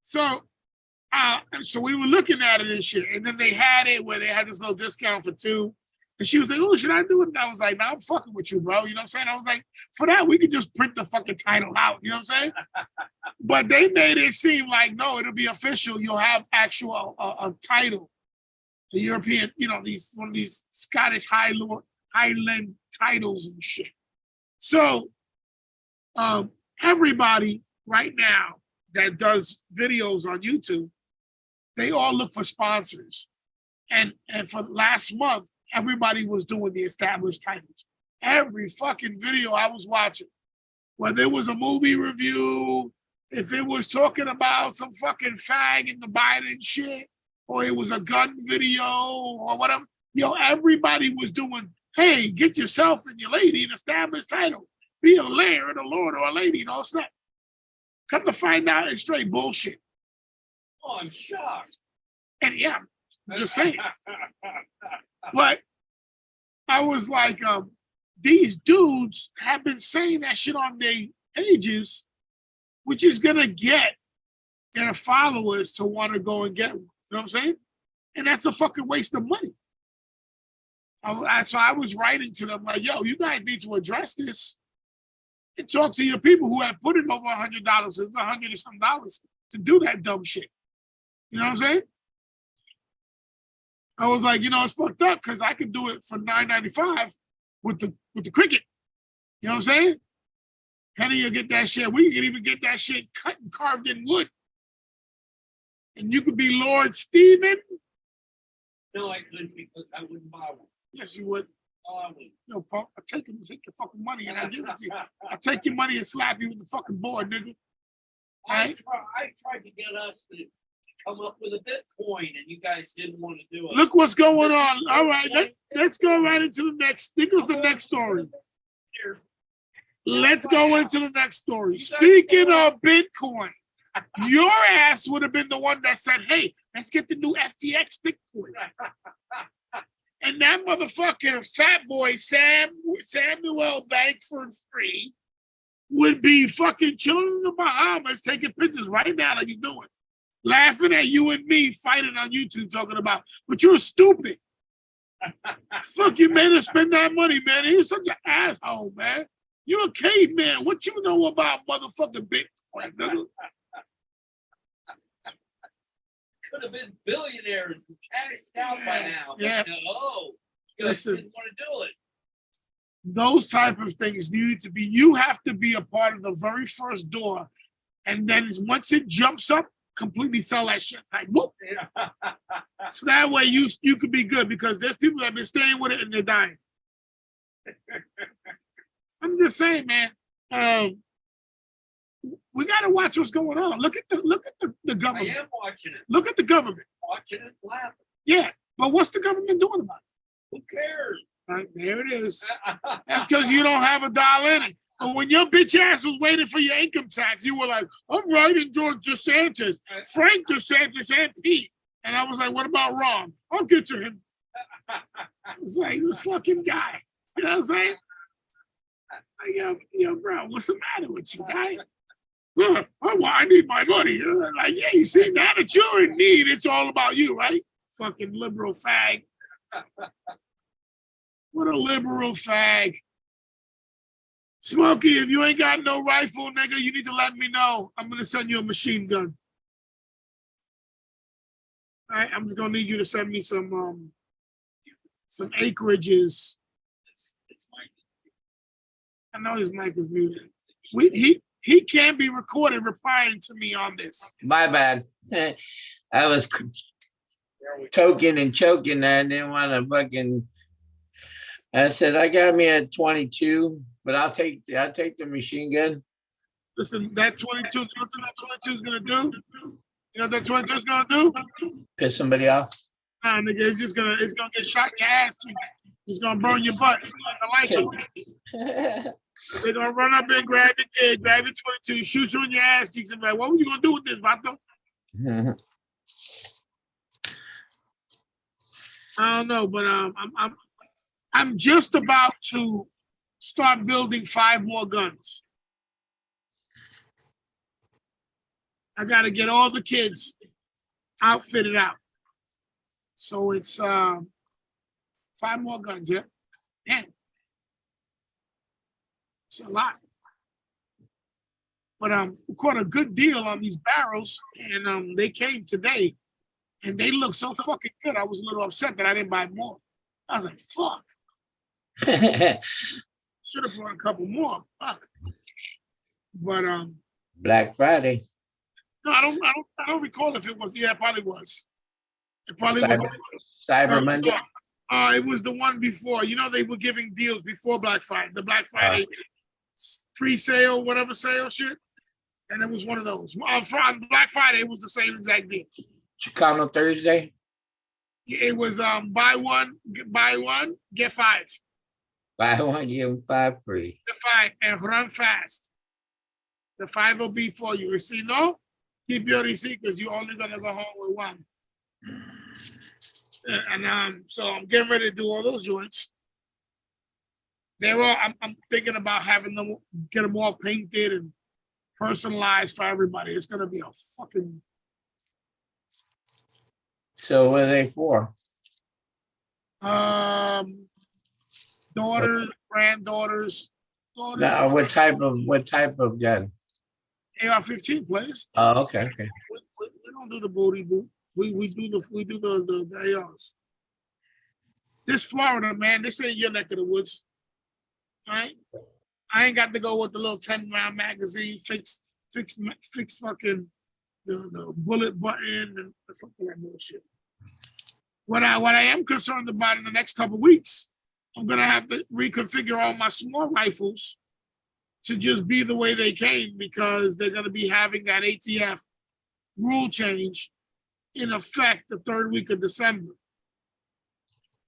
So we were looking at it and shit, and then they had it where they had this little discount for 2. And she was like, oh, should I do it? And I was like, nah, I'm fucking with you, bro. You know what I'm saying? I was like, for that, we could just print the fucking title out. You know what I'm saying? But they made it seem like, no, it'll be official. You'll have actual a title. The European, you know, one of these Scottish Highland titles and shit. So everybody right now that does videos on YouTube, they all look for sponsors. And for last month, everybody was doing the established titles. Every fucking video I was watching, whether it was a movie review, if it was talking about some fucking fag in the Biden shit, or it was a gun video or whatever, everybody was doing, hey, get yourself and your lady an established title. Be a laird, a lord, or a lady, and all that. Come to find out, it's straight bullshit. Oh, I'm shocked. And yeah, I'm just saying. But I was like, these dudes have been saying that shit on their pages, which is gonna get their followers to want to go and get one. You know what I'm saying? And that's a fucking waste of money. So I was writing to them like, yo, you guys need to address this. and talk to your people who have put in over $100, it's $100 and some dollars to do that dumb shit. You know what I'm saying? I was like, you know, it's fucked up because I could do it for $9.95 with the cricket. You know what I'm saying? Henny, you'll get that shit. We can even get that shit cut and carved in wood. And you could be Lord Stephen. No, I couldn't because I wouldn't buy one. Yes, you would. Oh, I wouldn't. Yo, punk, I'll take your fucking money and I'll give it to you. I'll take your money and slap you with the fucking board, nigga. I tried to get us to come up with a Bitcoin, and you guys didn't want to do it. Look what's going on. All right, let's go right into the next. Think of the next story. Let's go into the next story. Speaking of Bitcoin, your ass would have been the one that said, hey, let's get the new FTX Bitcoin. And that motherfucking fat boy, Samuel Bankford-Free, would be fucking chilling in the Bahamas, taking pictures right now like he's doing. Laughing at you and me fighting on YouTube talking about, but you're stupid. Fuck, you made us spend that money, man. He's such an asshole, man. You're a caveman. What you know about motherfucking Bitcoin, nigga? Could have been billionaires and cashed out by now. Yeah. Oh, you guys didn't want to do it. Those type of things need to be, you have to be a part of the very first door. And then once it jumps up, completely sell that shit. Like, whoop. So that way you could be good because there's people that have been staying with it and they're dying. I'm just saying, man. We gotta watch what's going on. Look at the government. I am watching it. Look at the government. Watching it, laughing. Yeah, but what's the government doing about it? Who cares? Right, there it is. That's because you don't have a dollar in it. But when your bitch ass was waiting for your income tax, you were like, I'm writing George DeSantis, Frank DeSantis, and Pete. And I was like, what about Ron? I'll get to him. It's like, this fucking guy. You know what I'm saying? Like, yo, bro, what's the matter with you, guy? I need my money. Like, yeah, you see, now that you're in need, it's all about you, right? Fucking liberal fag. What a liberal fag. Smokey, if you ain't got no rifle, nigga, you need to let me know. I'm going to send you a machine gun. All right, I'm just going to need you to send me some acreages. I know his mic is muted. He can't be recorded replying to me on this. My bad. I was choking and choking. I didn't want to fucking. I said I got me at 22, but I'll take the machine gun. Listen, that 22. You know what that 22 is gonna do? You know what that 22 is gonna do? Piss somebody off. Nah, nigga, it's gonna get shot in your ass cheeks. It's gonna burn your butt. I like it. They're gonna run up there, grab the kid, grab the 22, shoot you in your ass cheeks, and be like, "What were you gonna do with this, Vato?" I don't know, but I'm just about to start building 5 more guns. I got to get all the kids outfitted out. So it's 5 more guns, yeah. Man, it's a lot. But we caught a good deal on these barrels, and they came today, and they look so fucking good. I was a little upset that I didn't buy more. I was like, fuck. Should have brought a couple more. Fuck. But Black Friday. no, I don't recall if it was. Yeah, it probably was. It probably was. Cyber Monday. It was the one before. You know, they were giving deals before Black Friday. The Black Friday pre-sale, whatever sale shit. And it was one of those. On Black Friday, it was the same exact deal. Chicano Thursday. It was buy one, get 5. Buy one, give 5 free. Get 5 and run fast. The 5 will be for you. You see, no? Keep your receipt because you're only gonna go home with 1. And so I'm getting ready to do all those joints. They're all. I'm thinking about having them get them all painted and personalized for everybody. It's gonna be a fucking. So what are they for? Daughters, granddaughters, all this. No, what type of gun? AR-15 players. Oh, okay, okay. We don't do the booty boot. We do the ARs. This Florida, man, this ain't your neck of the woods. All right? I ain't got to go with the little 10-round magazine, fix fucking the bullet button and the fucking that bullshit. What I am concerned about in the next couple of weeks, I'm gonna have to reconfigure all my small rifles to just be the way they came because they're gonna be having that ATF rule change in effect the third week of December.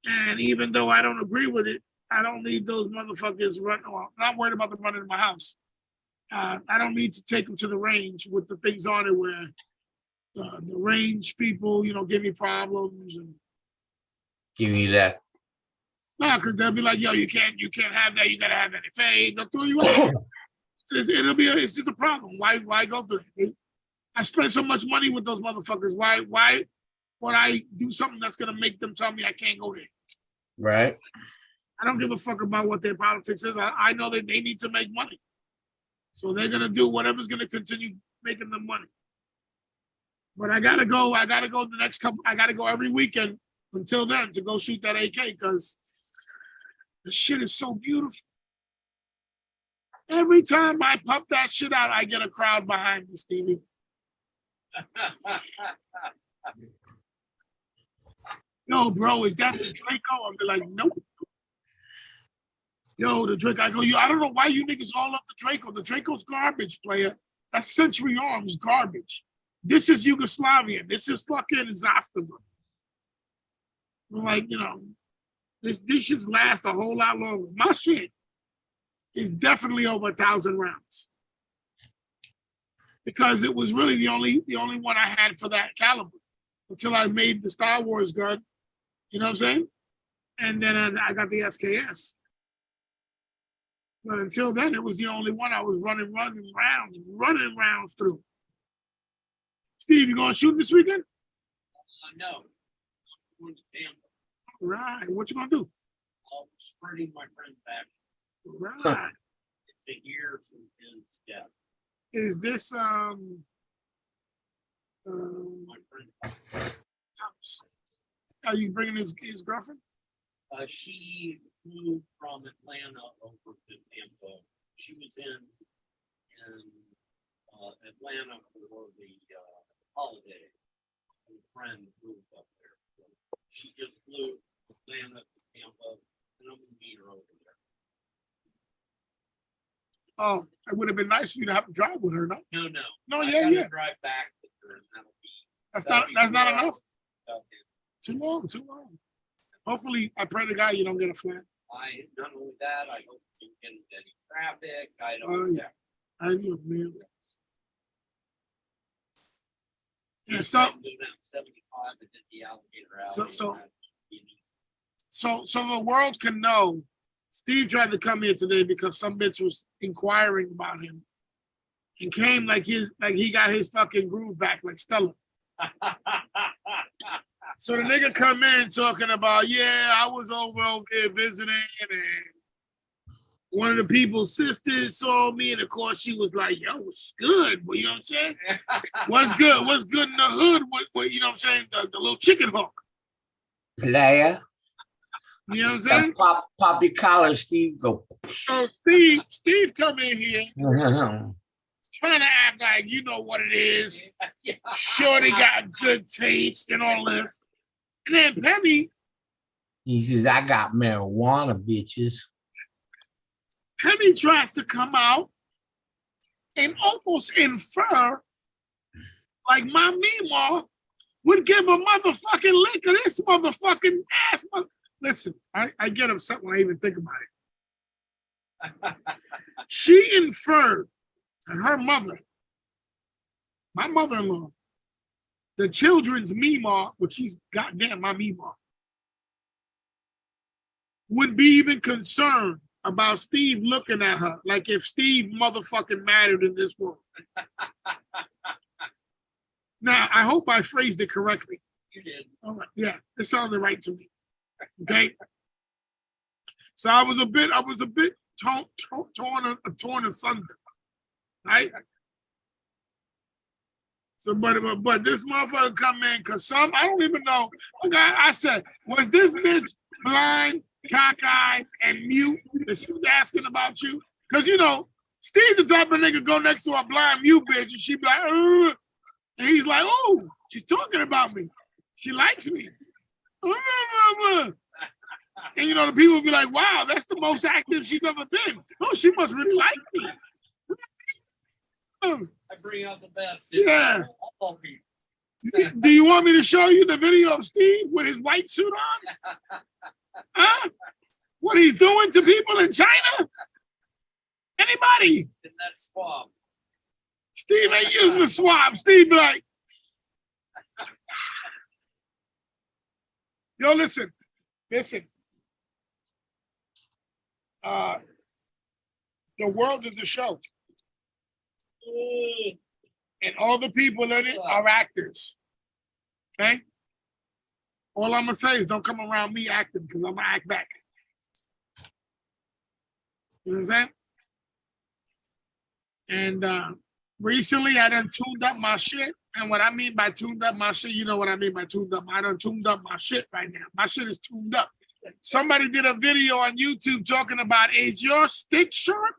And even though I don't agree with it, I don't need those motherfuckers running. Well, I'm not worried about them running in my house. I don't need to take them to the range with the things on it where the range people, give me problems and Give me that. no, because they'll be like, yo, you can't have that. You gotta have that. Fade. They'll throw you out. It's just a problem. Why go through it? I spend so much money with those motherfuckers. Why would I do something that's gonna make them tell me I can't go there? Right. I don't give a fuck about what their politics is. I know that they need to make money. So they're gonna do whatever's gonna continue making them money. But I gotta go the next couple, I gotta go every weekend until then to go shoot that AK because the shit is so beautiful. Every time I pump that shit out, I get a crowd behind me, Stevie. Yo, bro, is that the Draco? I'll be like, nope. Yo, the Draco. I go, I don't know why you niggas all up the Draco. The Draco's garbage, player. That's Century Arms garbage. This is Yugoslavian. This is fucking Zastava. Like, these shits last a whole lot longer. My shit is definitely over 1,000 rounds. Because it was really the only one I had for that caliber until I made the Star Wars gun. You know what I'm saying? And then I got the SKS. But until then, it was the only one I was running rounds through. Steve, you going shooting this weekend? No. I'm going to Tampa. Right. What you gonna do? I'm spreading my friend back. Right. It's a year since his death. Is this My friend. are you bringing his girlfriend? She moved from Atlanta over to Tampa. She was in Atlanta for the holiday. A friend moved up there. So she just flew Atlanta to Tampa, and I'm gonna meet her over there. Oh, it would have been nice for you to have to drive with her, no? No, yeah. Drive back with her, and that'll be. That's not enough. Okay. Too long. Hopefully, I pray to God you don't get a flat. Not only that, I hope you get into any traffic. I don't. Oh yeah, I do, man. Yeah, so 75 and then the alligator alley. So the world can know. Steve tried to come here today because some bitch was inquiring about him. He came like he got his fucking groove back, like Stella. So the nigga come in talking about, yeah, I was over here visiting, and one of the people's sisters saw me, and of course she was like, yo, what's good? But you know what I'm saying? What's good? What's good in the hood? What you know what I'm saying? The little chicken hook. Player. You know what I'm saying? Pop your collar, Steve. Go. So Steve come in here trying to act like you know what it is. Sure, they got good taste and all this. And then Penny. He says, I got marijuana, bitches. Penny tries to come and almost infer like my Meemaw would give a motherfucking lick of this motherfucking ass. Listen, I get upset when I even think about it. She inferred that her mother, my mother-in-law, the children's Meemaw, which she's goddamn my Meemaw, would be even concerned about Steve looking at her like if Steve motherfucking mattered in this world. Now, I hope I phrased it correctly. You did. All right. Yeah, it sounded right to me. Okay. So I was a bit torn asunder, right? So, but this motherfucker come in because I don't even know. Look, I said, was this bitch blind, cockeyed, and mute that she was asking about you? Because, you know, Steve's the type of nigga go next to a blind mute bitch and she be like, ugh. And he's like, oh, she's talking about me. She likes me. And, you know, the people be like, wow, that's the most active she's ever been. Oh, she must really like me. I bring out the best. Yeah. Do you want me to show you the video of Steve with his white suit on? Huh? What he's doing to people in China? Anybody? In that swamp. Steve ain't using the swab. Steve be like, yo, listen. The world is a show. And all the people in it are actors. Okay? All I'm gonna say is don't come around me acting because I'm gonna act back. You know what I'm saying? And recently I done tuned up my shit. And what I mean by tuned up my shit, you know what I mean by tuned up. I done tuned up my shit right now. My shit is tuned up. Somebody did a video on YouTube talking about, is your stick sharp?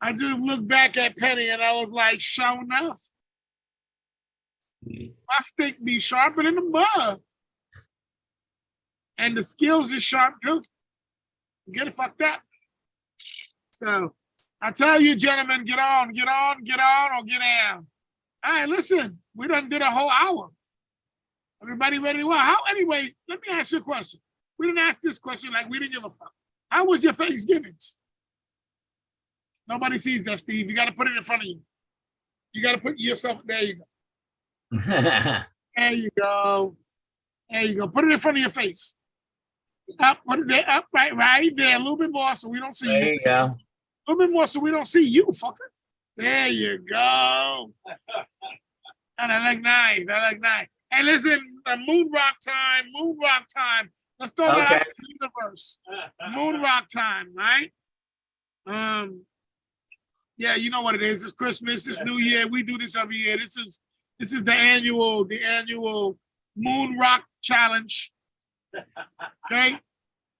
I just looked back at Penny and I was like, sure enough. My stick be sharper than the mud. And the skills is sharp too. Get it fucked up. So I tell you, gentlemen, get on, or get down. All right, listen, we done did a whole hour. Everybody ready to what? Anyway, let me ask you a question. We didn't ask this question like we didn't give a fuck. How was your Thanksgivings? Nobody sees that, Steve. You got to put it in front of you. You got to put yourself, there you go. There you go. There you go. Put it in front of your face. Up, put it there, up, right there. A little bit more so we don't see you. There you go. A little bit more so we don't see you, fucker. There you go. And I look nice. Hey, listen, moon rock time. Let's talk about the universe. Moon rock time, right? Yeah, you know what it is. It's Christmas, it's New Year. We do this every year. This is the annual moon rock challenge. Okay?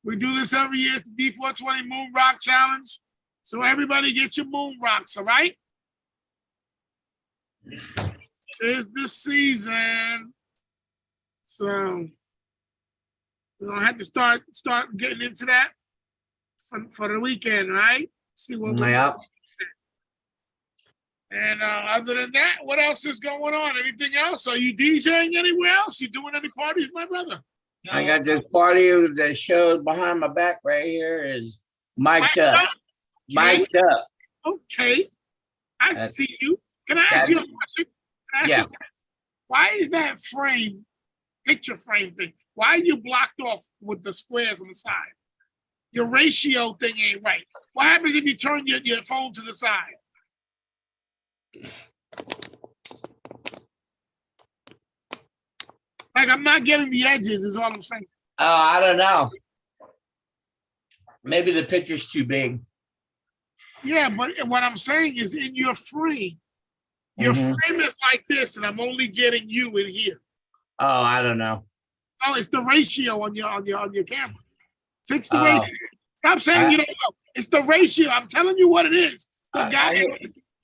We do this every year. It's the D420 Moon Rock Challenge. So everybody get your moon rocks, all right? It's the season. So we're gonna have to start getting into that for the weekend, right? See what we And other than that, what else is going on? Anything else? Are you DJing anywhere else? You doing any parties, my brother? No. I got this party that shows behind my back right here is mic'd up. Mic'd up. Okay. I see you. Can I ask you a question? Why is that picture frame thing, why are you blocked off with the squares on the side? Your ratio thing ain't right. What happens if you turn your phone to the side? Like, I'm not getting the edges, is all I'm saying. Oh, I don't know. Maybe the picture's too big. Yeah, but what I'm saying is in your frame is like this, and I'm only getting you in here. Oh, I don't know. Oh, it's the ratio on your camera. Fix the ratio. Stop saying you don't know. It's the ratio. I'm telling you what it is.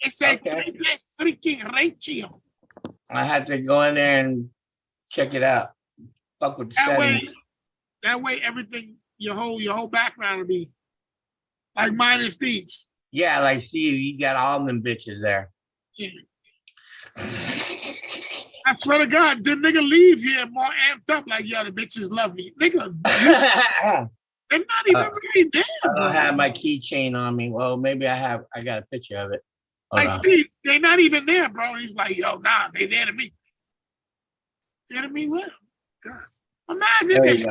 It's a freaking ratio. I have to go in there and check it out. Fuck with the settings. That way, everything, your whole background will be like mine and Steve's. Yeah, like Steve, you got all them bitches there. Yeah. I swear to God, the nigga leave here more amped up like, yo, the bitches love me. Nigga, they're not even really there, I don't have my keychain on me. Well, maybe I got a picture of it. Like, Steve, they're not even there, bro. And he's like, yo, nah, they there to me. There to me? Well, God. Imagine this.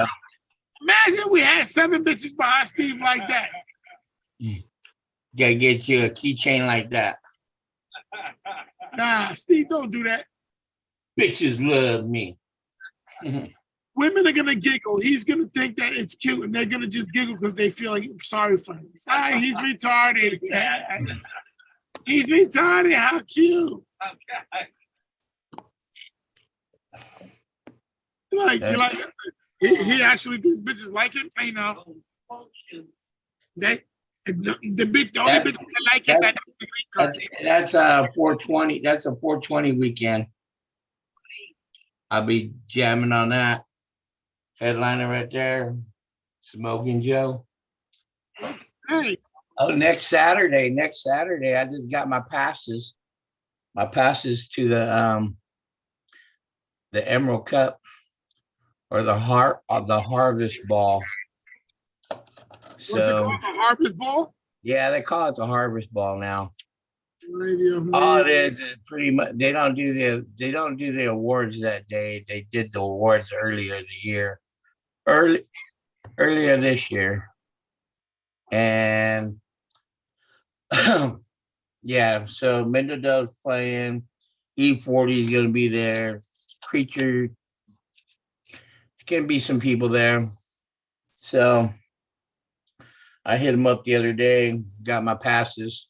Imagine we had 7 bitches behind Steve like that. Gotta get you a keychain like that. Nah, Steve, don't do that. Bitches love me. women are gonna giggle. He's gonna think that it's cute, and they're gonna just giggle because they feel like sorry for him. Sorry, he's retarded. Yeah. He's retarded. How cute. You like he actually thinks bitches like him. I know. The only bitch that like it that's the green card. That's a 420. That's a 420 weekend. I'll be jamming on that. Headliner right there. Smoking Joe. Hey. Oh, next Saturday. I just got my passes. My passes to the Emerald Cup or the Harvest Ball. What's it called? The Harvest Ball? Yeah, they call it the Harvest Ball now. Radio, all it is pretty much they don't do the awards that day. They did the awards earlier this year. And yeah, so Mendoza's playing, E40 is gonna be there, Creature, can be some people there. So I hit him up the other day, got my passes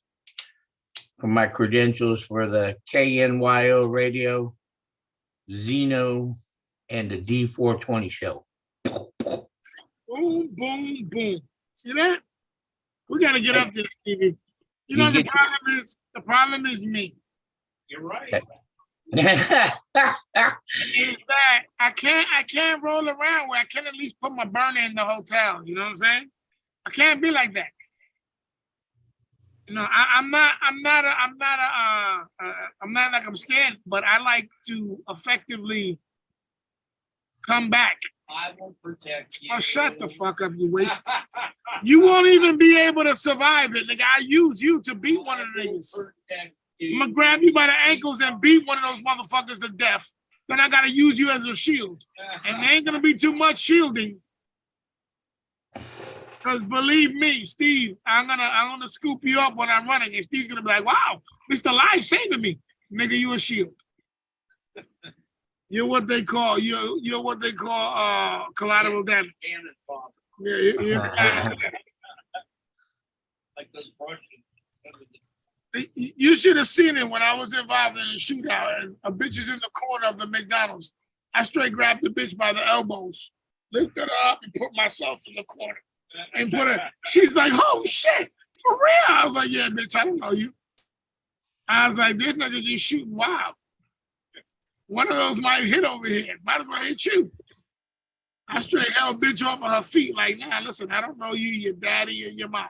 for my credentials for the KNYO radio, Zeno, and the D420 show. Boom, boom, boom. See that? We gotta get up there, Stevie. You know, the problem is me. You're right. Is that I can't roll around where I can at least put my burner in the hotel. You know what I'm saying? I can't be like that. You know, I'm not like I'm scared, but I like to effectively come back. I will protect you. Oh, shut the fuck up, you waste. You won't even be able to survive it, nigga. I use you to beat one of the niggas. I'm gonna grab you by the ankles and beat one of those motherfuckers to death. Then I gotta use you as a shield. And there ain't gonna be too much shielding. Because believe me, Steve, I'm gonna scoop you up when I'm running, and Steve's gonna be like, wow, Mr. Live saving me. Nigga, you a shield. You're what they call collateral damage. Yeah. Like those Russians. You should have seen it when I was involved in a shootout and a bitch is in the corner of the McDonald's. I straight grabbed the bitch by the elbows, lifted her up, and put myself in the corner. And put her, she's like, oh shit, for real? I was like, yeah, bitch, I don't know you. I was like, this nigga just shooting wild. One of those might hit over here. Might as well hit you. I straight held bitch off of her feet like, nah, listen, I don't know you, your daddy, and your mom.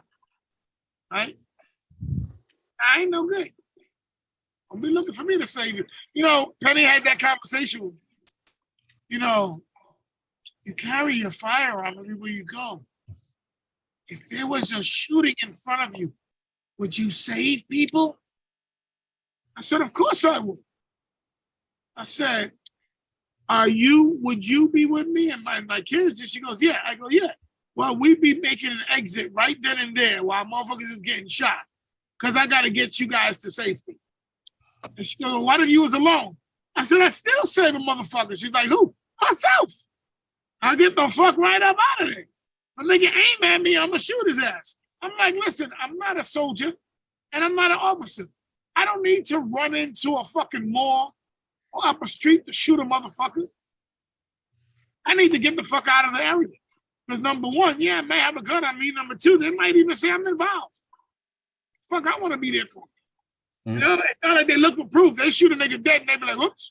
Right? I ain't no good. Don't be looking for me to save you. You know, Penny had that conversation with me. You know, you carry your firearm everywhere you go. If there was a shooting in front of you, would you save people? I said, of course I would. I said, would you be with me and my kids? And she goes, yeah. I go, yeah. Well, we'd be making an exit right then and there while motherfuckers is getting shot. Because I got to get you guys to safety. And she goes, well, what if you was alone? I said, I'd still save a motherfucker. She's like, who? Myself. I'll get the fuck right up out of there. If a nigga aim at me, I'm going to shoot his ass. I'm like, listen, I'm not a soldier and I'm not an officer. I don't need to run into a fucking mall or up a street to shoot a motherfucker. I need to get the fuck out of the area. Because number one, yeah, I may have a gun on me. Number two, they might even say I'm involved. Fuck, I want to be there for. You know, it's not like they look for proof. They shoot a nigga dead and they be like, whoops.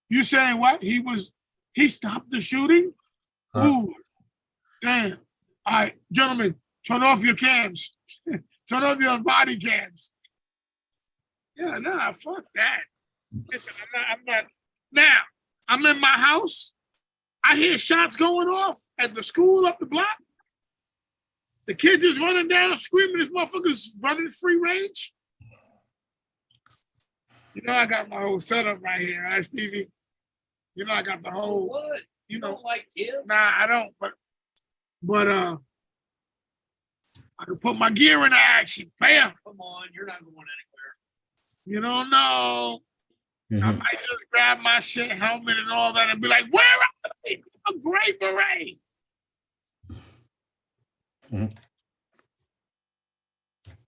You saying what? He stopped the shooting? Huh? Ooh, damn. All right, gentlemen, turn off your cams. Turn off your body cams. Yeah, nah, fuck that. Listen, I'm not. Now, I'm in my house. I hear shots going off at the school up the block. The kids is running down, screaming. This motherfucker's running free range. You know, I got my whole setup right here, right, Stevie? You know, I got the whole. What? You don't like him? Nah, I don't. But I can put my gear into action. Bam. Come on, you're not going anywhere. You don't know. Mhm. might just grab my shit, helmet, and all that, and be like, "Where are they? A Great Beret." Mhm.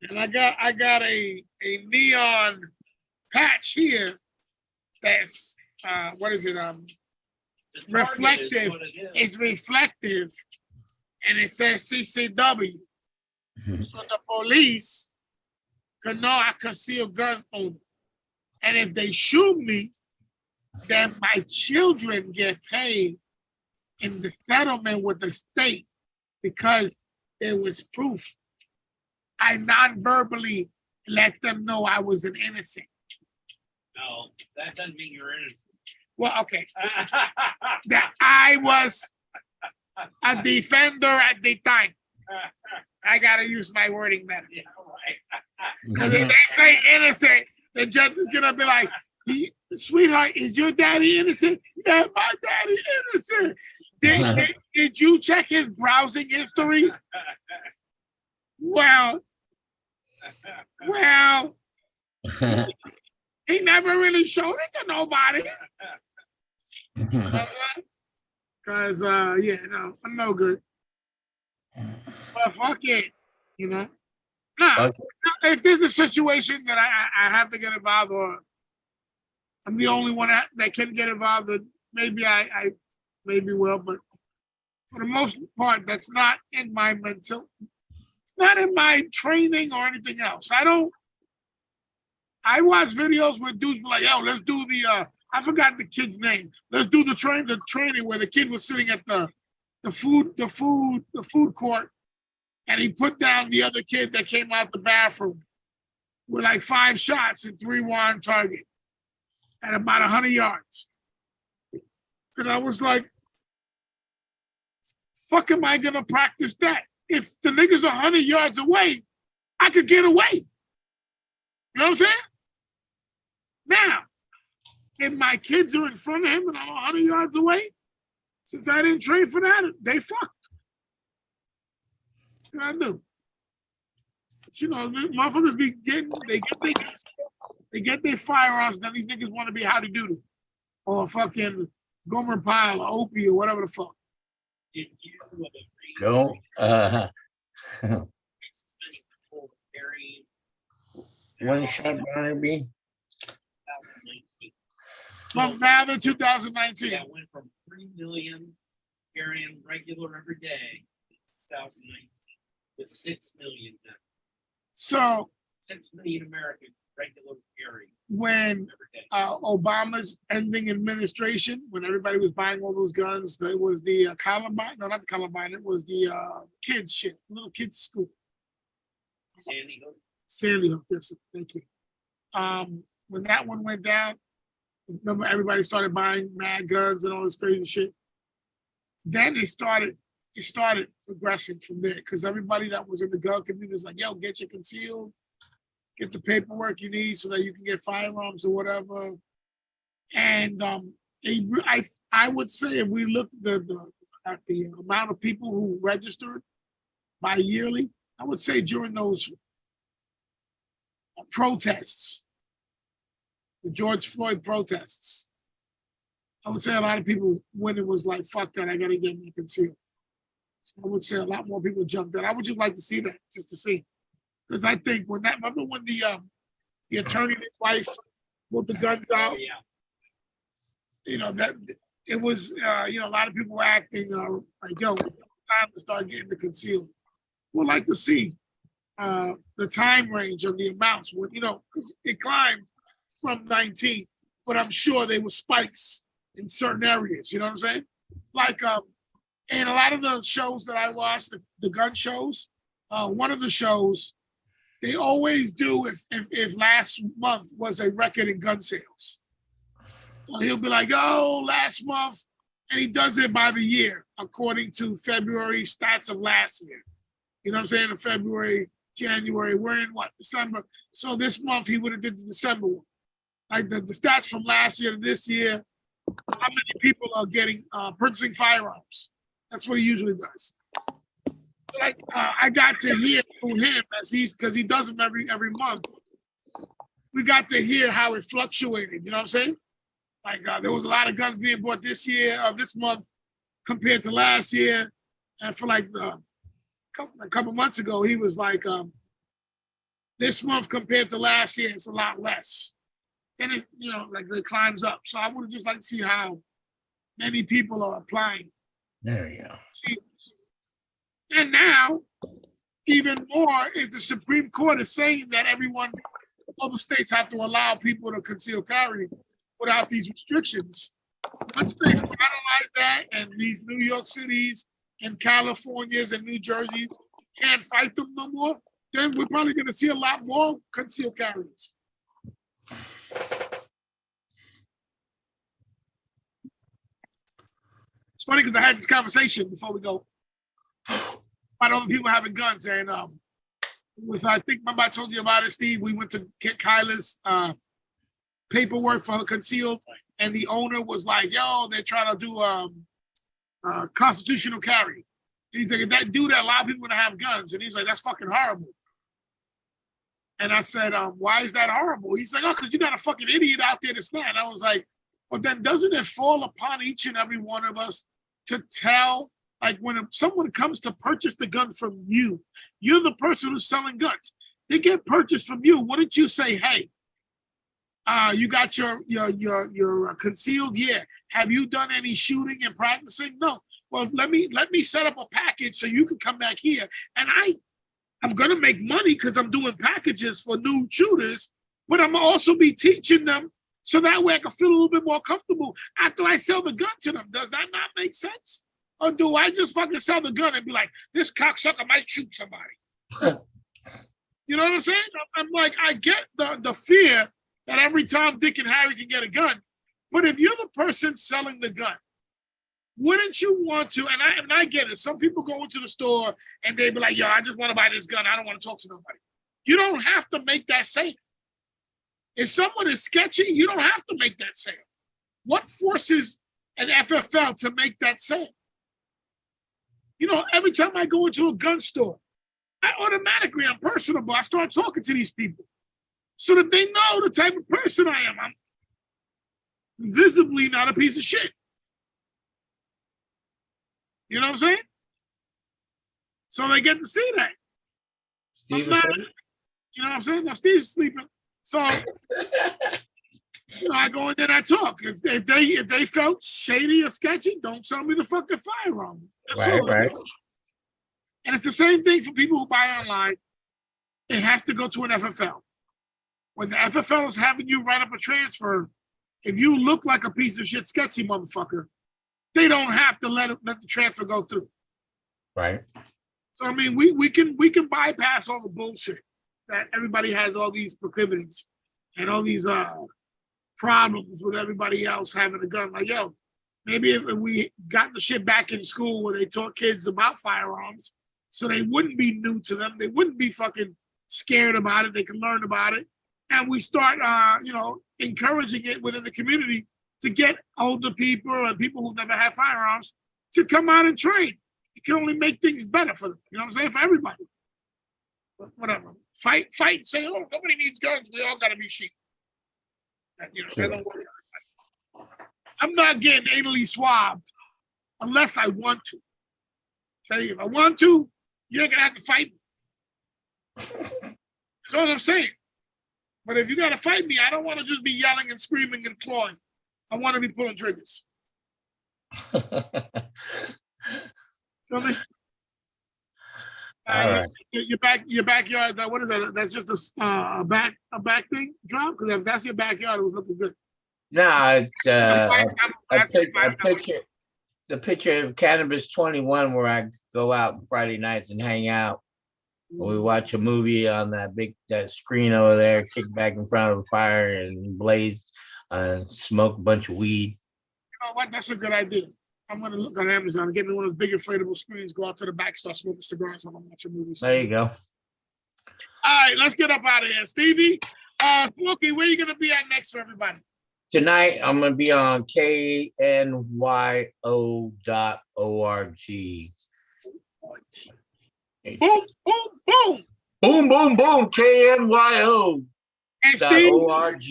And I got a neon patch here that's what is it? The target is Reflective. what it is. It's reflective, and it says CCW. Mhm. So the police can know I conceal gun owner. And if they shoot me, then my children get paid in the settlement with the state because there was proof. I non-verbally let them know I was an innocent. No, that doesn't mean you're innocent. Well, okay. That I was a defender at the time. I gotta use my wording better. Yeah, right. Because if they say innocent, the judge is gonna be like, "Sweetheart, is your daddy innocent?" "Yeah, my daddy innocent." Did you check his browsing history? Well, he never really showed it to nobody. Cause yeah, no, I'm no good. But fuck it, you know. Nah, Okay. if there's a situation that I have to get involved, or I'm the only one that can get involved, then maybe I maybe will. But for the most part, that's not in my mental, it's not in my training or anything else. I watch videos where dudes be like, "Yo, let's do the I forgot the kid's name. Let's do the training where the kid was sitting at the food court, and he put down the other kid that came out the bathroom with like 5 shots and 3 were on target at about 100 yards." And I was like, "Fuck, am I gonna practice that? If the nigga's 100 yards away, I could get away." You know what I'm saying? Now, if my kids are in front of him and I'm 100 yards away, since I didn't train for that, they fucked. What can I do? But, you know, motherfuckers be getting, they get their firearms, and then these niggas want to be howdy doody or fucking Gomer Pyle or Opie or whatever the fuck. Did you agree Go. suspending people carrying One shot Barnaby. 2019? From now to 2019. That went from 3 million carrying regular every day in 2019 to 6 million now. So 6 million Americans regular carry when every day. Obama's ending administration, when everybody was buying all those guns, there was the Columbine, no, not the Columbine, it was the kids shit, little kids school. Sandy Hook. Sandy Hook, yes, thank you. When that one went down, remember everybody started buying mad guns and all this crazy shit. Then it started progressing from there because everybody that was in the gun community was like, "Yo, get your concealed, get the paperwork you need so that you can get firearms or whatever." And I would say if we look at the amount of people who registered by yearly, I would say during those protests, the George Floyd protests, I would say a lot of people, when it was like, "Fuck that, I gotta get me concealed." So I would say a lot more people jumped in. I would just like to see that, just to see. Because I think remember when the attorney and his wife pulled the guns out, Oh, yeah. you know, that it was, you know, a lot of people were acting like, "Yo, time to start getting the concealed." We'd like to see the time range of the amounts, when, you know, because it climbed from 19, but I'm sure there were spikes in certain areas. You know what I'm saying? Like, and a lot of the shows that I watched, the gun shows, one of the shows, they always do if last month was a record in gun sales. So he'll be like, "Oh, last month," and he does it by the year according to February stats of last year. You know what I'm saying? In February, January, we're in what, December. So this month he would have did the December one. Like the stats from last year to this year, how many people are getting purchasing firearms. That's what he usually does. Like I got to hear through him because he does them every month. we got to hear how it fluctuated. You know what I'm saying? Like there was a lot of guns being bought this year, this month, compared to last year. And for like a couple months ago, he was like, this month compared to last year, it's a lot less. And it, like it climbs up. So I would just like to see how many people are applying. There you go. See, and now, even more, is the Supreme Court is saying that all the states have to allow people to conceal carry without these restrictions. Once they finalize that, and these New York cities and Californias and New Jerseys can't fight them no more, then we're probably going to see a lot more concealed carries. It's funny because I had this conversation before we go about all the people having guns, and I think remember I told you about it, Steve. We went to get Kyla's paperwork for concealed, and the owner was like, "Yo, they're trying to do constitutional carry." And he's like, "That dude that allowed people to have guns," and he's like, "That's fucking horrible." And I said, "Why is that horrible?" He's like, "Oh, because you got a fucking idiot out there that's not." And I was like, "Well, then doesn't it fall upon each and every one of us to tell?" Like when someone comes to purchase the gun from you, you're the person who's selling guns. They get purchased from you. Wouldn't you say, "Hey, you got your concealed? Yeah. Have you done any shooting and practicing? No. Well, let me set up a package so you can come back here, and I'm gonna make money because I'm doing packages for new shooters, but I'm gonna also be teaching them so that way I can feel a little bit more comfortable after I sell the gun to them." Does that not make sense? Or do I just fucking sell the gun and be like, this cocksucker might shoot somebody? You know what I'm saying? I'm like, I get the fear that every Tom, Dick, and Harry can get a gun. But if you're the person selling the gun, wouldn't you want to, and I get it, some people go into the store and they be like, "Yo, I just want to buy this gun. I don't want to talk to nobody." You don't have to make that sale. If someone is sketchy, you don't have to make that sale. What forces an FFL to make that sale? Every time I go into a gun store, I'm personable. I start talking to these people so that they know the type of person I am. I'm visibly not a piece of shit. You know what I'm saying? So they get to see that. Steve you know what I'm saying? Now Steve's sleeping. So I go in there and I talk. If they felt shady or sketchy, don't sell me the fucking firearm. Right. And it's the same thing for people who buy online. It has to go to an FFL. When the FFL is having you write up a transfer, if you look like a piece of shit sketchy motherfucker, they don't have to let the transfer go through. Right. So I mean, we can bypass all the bullshit that everybody has, all these proclivities and all these problems with everybody else having a gun. Like, yo, maybe if we got the shit back in school where they taught kids about firearms, so they wouldn't be new to them, they wouldn't be fucking scared about it, they can learn about it, and we start, encouraging it within the community to get older people and people who've never had firearms to come out and train. It can only make things better for them. You know what I'm saying? For everybody. But whatever. Fight, and say, "Oh, nobody needs guns. We all got to be sheep." Sure. That don't work. I'm not getting anally swabbed unless I want to. Say, if I want to, you ain't going to have to fight me. That's all I'm saying. But if you got to fight me, I don't want to just be yelling and screaming and clawing. I want to be pulling triggers. Feel me? All right. Your backyard. What is that? That's just a back thing drop. Because if that's your backyard, it was looking good. No, it's a picture of Cannabis 21 where I go out Friday nights and hang out. We watch a movie on that screen over there, kick back in front of a fire and blaze, smoke a bunch of weed. You know what? That's a good idea. I'm going to look on Amazon and get me one of those big inflatable screens, go out to the back, start smoking cigars while I'm watching movies. There you go. All right, let's get up out of here. Stevie, Smokey, where you going to be at next for everybody? Tonight, I'm going to be on knyo.org. Boom, boom, boom. Boom, boom, boom. KNYO. And Steve, .org.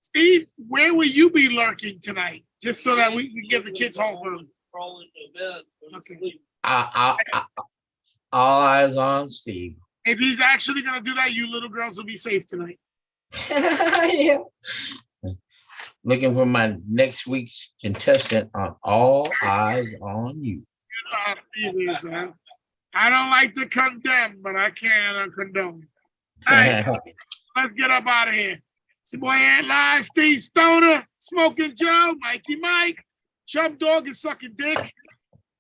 Steve, where will you be lurking tonight? Just so that we can get the kids home early. Crawl into bed. Go to Okay. sleep. All eyes on Steve. If he's actually gonna do that, you little girls will be safe tonight. Yeah. Looking for my next week's contestant on All Eyes on You. You know how Steve is, huh? I don't like to condemn, but I can condone. All right, let's get up out of here. It's your boy Ant Live, Steve Stoner, Smoking Joe, Mikey Mike, Chub Dog is sucking dick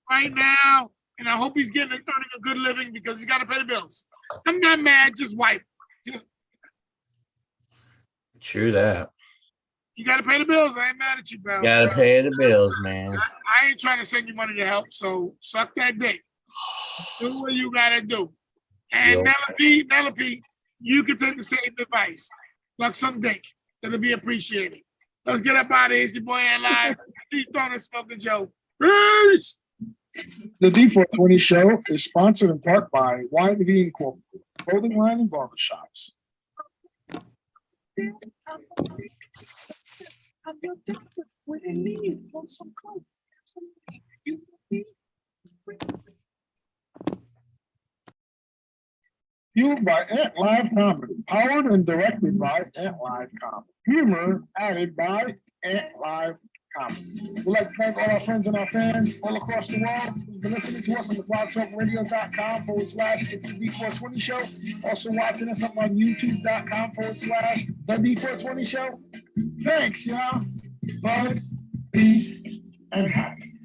right now, and I hope he's earning a good living because he's got to pay the bills. I'm not mad, just wipe. True that. You got to pay the bills. I ain't mad at you, pal. Gotta pay the bills, man. I ain't trying to send you money to help, so suck that dick. Do what you gotta do. And Nella P, you can take the same advice. Suck some dick. That'll be appreciated. Let's get up out of here. It's your boy Ant Live. He's throwing Smoking Joe. Peace! The D420 Show is sponsored in part by YV Incorporated, clothing line and barbershops. Fueled by Ant Live Comedy, powered and directed by Ant Live Comedy. Humor added by Ant Live Comedy. We'd like to thank all our friends and our fans all across the world who've been listening to us on the blogtalkradio.com/It's the D420 Show. Also watching us up on YouTube.com/The D420 Show. Thanks, y'all. Love, peace, and happiness.